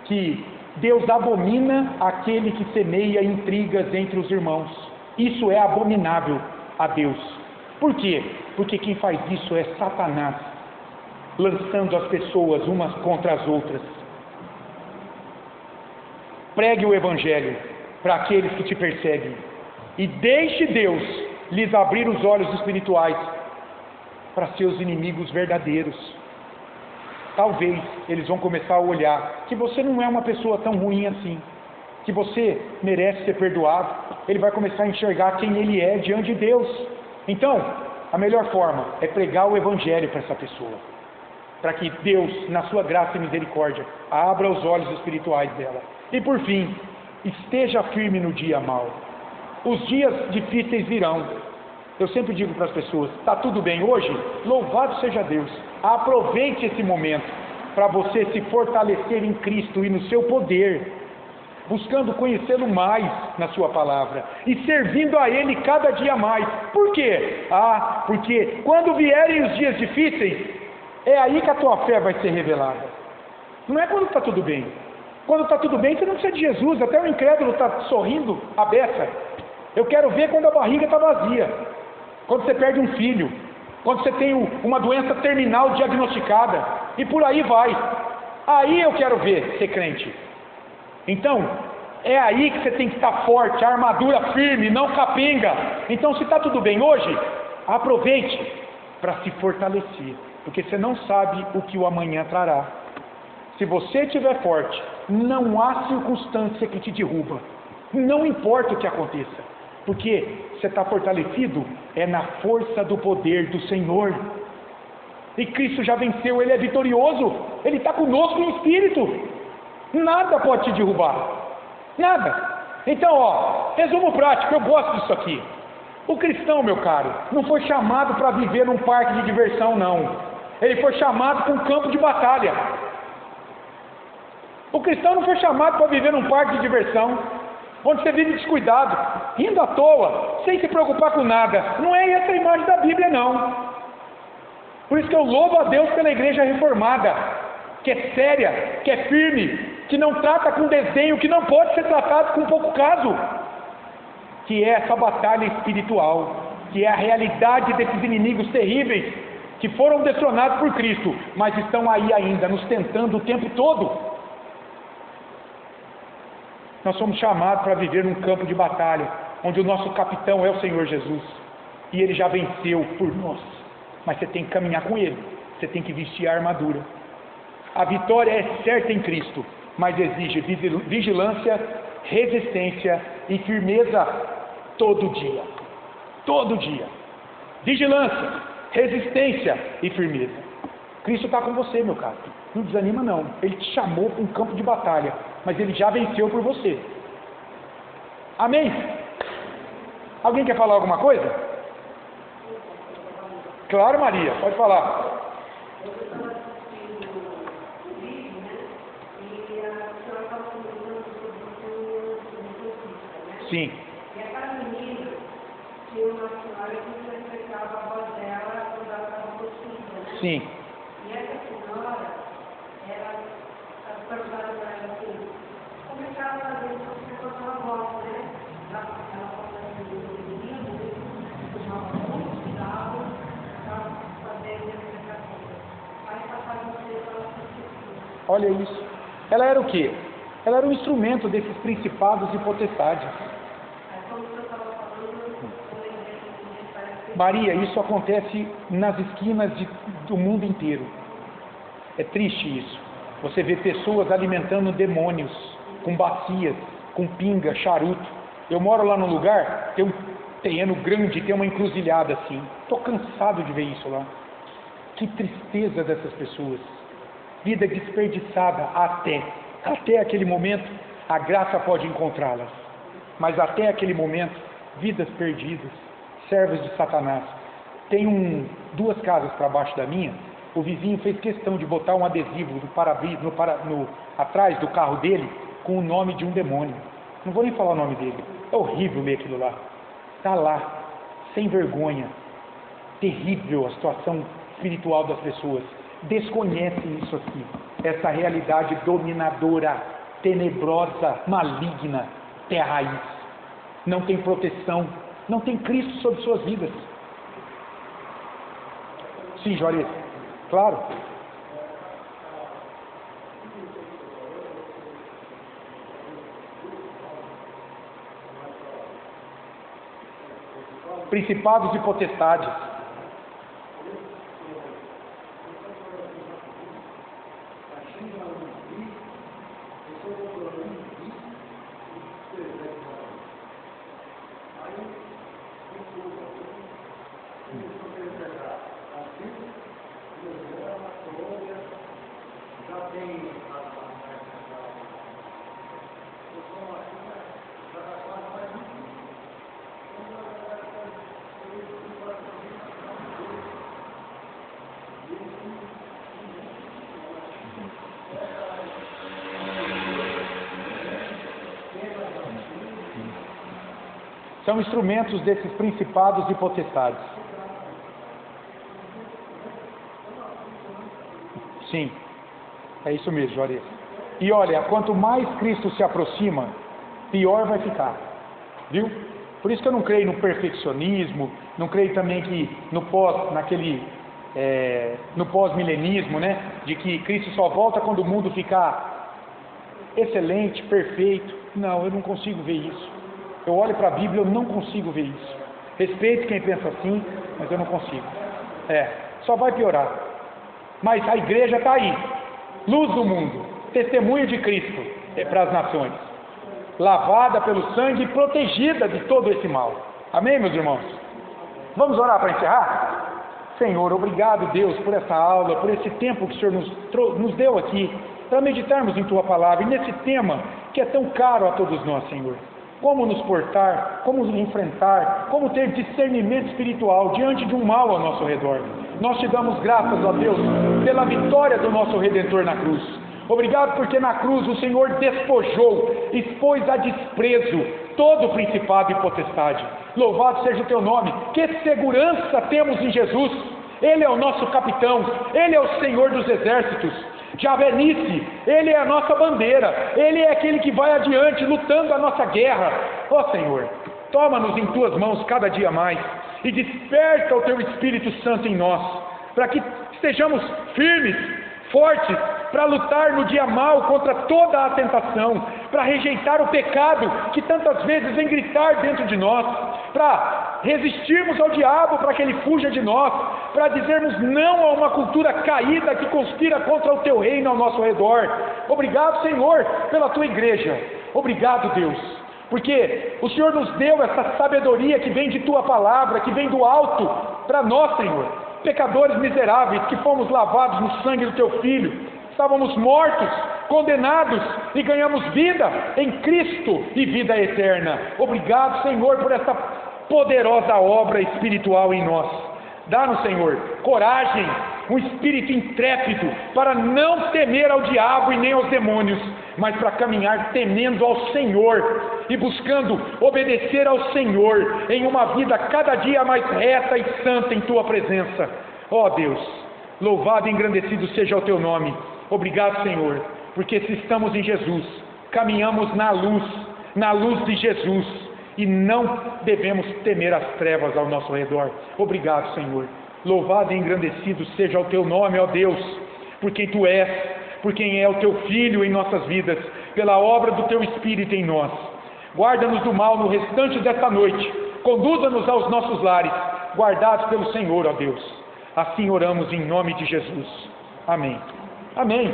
[SPEAKER 1] que Deus abomina aquele que semeia intrigas entre os irmãos. Isso é abominável a Deus. Por quê? Porque quem faz isso é Satanás, lançando as pessoas umas contra as outras. Pregue o Evangelho para aqueles que te perseguem e deixe Deus lhes abrir os olhos espirituais para seus inimigos verdadeiros. Talvez eles vão começar a olhar que você não é uma pessoa tão ruim assim, que você merece ser perdoado. Ele vai começar a enxergar quem ele é diante de Deus. Então, a melhor forma é pregar o Evangelho para essa pessoa, para que Deus, na sua graça e misericórdia, abra os olhos espirituais dela. E por fim, esteja firme no dia mau. Os dias difíceis virão. Eu sempre digo para as pessoas, está tudo bem hoje? Louvado seja Deus. Aproveite esse momento para você se fortalecer em Cristo e no seu poder, buscando conhecê-lo mais na sua palavra e servindo a Ele cada dia mais. Por quê? Porque quando vierem os dias difíceis, é aí que a tua fé vai ser revelada. Não é quando está tudo bem. Quando está tudo bem, você não precisa de Jesus. Até o incrédulo está sorrindo à beça. Eu quero ver quando a barriga está vazia, quando você perde um filho, quando você tem uma doença terminal diagnosticada, e por aí vai. Aí eu quero ver ser crente. Então, é aí que você tem que estar forte, a armadura firme, não capenga. Então, se está tudo bem hoje, aproveite para se fortalecer, porque você não sabe o que o amanhã trará. Se você estiver forte, não há circunstância que te derruba, não importa o que aconteça, porque você está fortalecido é na força do poder do Senhor. E Cristo já venceu, Ele é vitorioso, Ele está conosco em espírito. Nada pode te derrubar, nada. Então, resumo prático, eu gosto disso aqui. O cristão, meu caro, não foi chamado para viver num parque de diversão, não. Ele foi chamado para um campo de batalha. O cristão não foi chamado para viver num parque de diversão, onde você vive descuidado, rindo à toa, sem se preocupar com nada. Não é essa a imagem da Bíblia, não. Por isso que eu louvo a Deus pela igreja reformada, que é séria, que é firme, que não trata com desdenho, que não pode ser tratado com pouco caso, que é essa batalha espiritual, que é a realidade desses inimigos terríveis, que foram destronados por Cristo, mas estão aí ainda, nos tentando o tempo todo. Nós somos chamados para viver num campo de batalha, onde o nosso capitão é o Senhor Jesus, e Ele já venceu por nós, mas você tem que caminhar com Ele, você tem que vestir a armadura. A vitória é certa em Cristo, mas exige vigilância, resistência e firmeza todo dia. Todo dia. Vigilância, resistência e firmeza. Cristo está com você, meu caro. Não desanima não. Ele te chamou para um campo de batalha, mas Ele já venceu por você. Amém? Alguém quer falar alguma coisa? Claro, Maria, pode falar. Sim.
[SPEAKER 2] E aquela menina tinha uma senhora que respeitava a voz dela quando ela estava possível, né?
[SPEAKER 1] Sim.
[SPEAKER 2] E essa senhora, ela perguntava para ela assim, como é que ela fazia com a sua voz, né? Ela falava assim, do menino, tomava muito cuidado para fazer
[SPEAKER 1] Olha isso. Ela era o quê? Ela era um instrumento desses principados e potestades. Maria, isso acontece nas esquinas do mundo inteiro. É triste isso. Você vê pessoas alimentando demônios com bacias, com pinga, charuto. Eu moro lá num lugar, tem um terreno grande, tem uma encruzilhada assim. Estou cansado de ver isso lá. Que tristeza dessas pessoas. Vida desperdiçada até aquele momento, a graça pode encontrá-las. Mas até aquele momento, vidas perdidas, servos de Satanás. Tem duas casas para baixo da minha. O vizinho fez questão de botar um adesivo atrás do carro dele com o nome de um demônio. Não vou nem falar o nome dele. É horrível ler aquilo lá. Está lá, sem vergonha. Terrível a situação espiritual das pessoas. Desconhecem isso aqui. Essa realidade dominadora, tenebrosa, maligna, terra raiz. Não tem proteção. Não tem Cristo sobre suas vidas. Sim, Juarez. Claro. Principados e potestades. São instrumentos desses principados e potestades. Sim, é isso mesmo, Juarez. E olha, quanto mais Cristo se aproxima, pior vai ficar. Viu? Por isso que eu não creio no perfeccionismo, não creio também que no pós-milenismo, né? De que Cristo só volta quando o mundo ficar excelente, perfeito. Não, eu não consigo ver isso. Eu olho para a Bíblia, eu não consigo ver isso. Respeito quem pensa assim, mas eu não consigo. Só vai piorar. Mas a igreja está aí, luz do mundo, testemunha de Cristo para as nações, lavada pelo sangue e protegida de todo esse mal. Amém, meus irmãos? Vamos orar para encerrar? Senhor, obrigado, Deus, por essa aula, por esse tempo que o Senhor nos deu aqui, para meditarmos em Tua palavra, e nesse tema que é tão caro a todos nós, Senhor. Como nos portar, como nos enfrentar, como ter discernimento espiritual diante de um mal ao nosso redor. Nós te damos graças, ó Deus, pela vitória do nosso Redentor na cruz. Obrigado porque na cruz o Senhor despojou, expôs a desprezo todo o principado e potestade. Louvado seja o Teu nome. Que segurança temos em Jesus. Ele é o nosso capitão, Ele é o Senhor dos exércitos. Javé Nissi, Ele é a nossa bandeira, Ele é aquele que vai adiante, lutando a nossa guerra. Ó Senhor, toma-nos em Tuas mãos cada dia mais, e desperta o Teu Espírito Santo em nós, para que estejamos firmes, fortes, para lutar no dia mau contra toda a tentação, para rejeitar o pecado que tantas vezes vem gritar dentro de nós, para resistirmos ao diabo para que ele fuja de nós, para dizermos não a uma cultura caída que conspira contra o Teu reino ao nosso redor. Obrigado, Senhor, pela Tua igreja. Obrigado, Deus, porque o Senhor nos deu essa sabedoria que vem de Tua palavra, que vem do alto para nós, Senhor, pecadores miseráveis que fomos lavados no sangue do Teu Filho. Estávamos mortos, condenados, e ganhamos vida em Cristo e vida eterna. Obrigado, Senhor, por essa poderosa obra espiritual em nós. Dá-nos, Senhor, coragem, um espírito intrépido para não temer ao diabo e nem aos demônios, mas para caminhar temendo ao Senhor e buscando obedecer ao Senhor em uma vida cada dia mais reta e santa em Tua presença. Ó Deus, louvado e engrandecido seja o Teu nome. Obrigado, Senhor, porque se estamos em Jesus, caminhamos na luz de Jesus, e não devemos temer as trevas ao nosso redor. Obrigado, Senhor. Louvado e engrandecido seja o Teu nome, ó Deus. por quem Tu és, por quem é o Teu Filho em nossas vidas, pela obra do Teu Espírito em nós. Guarda-nos do mal no restante desta noite, conduza-nos aos nossos lares, guardados pelo Senhor, ó Deus. Assim oramos em nome de Jesus. Amém. Amém.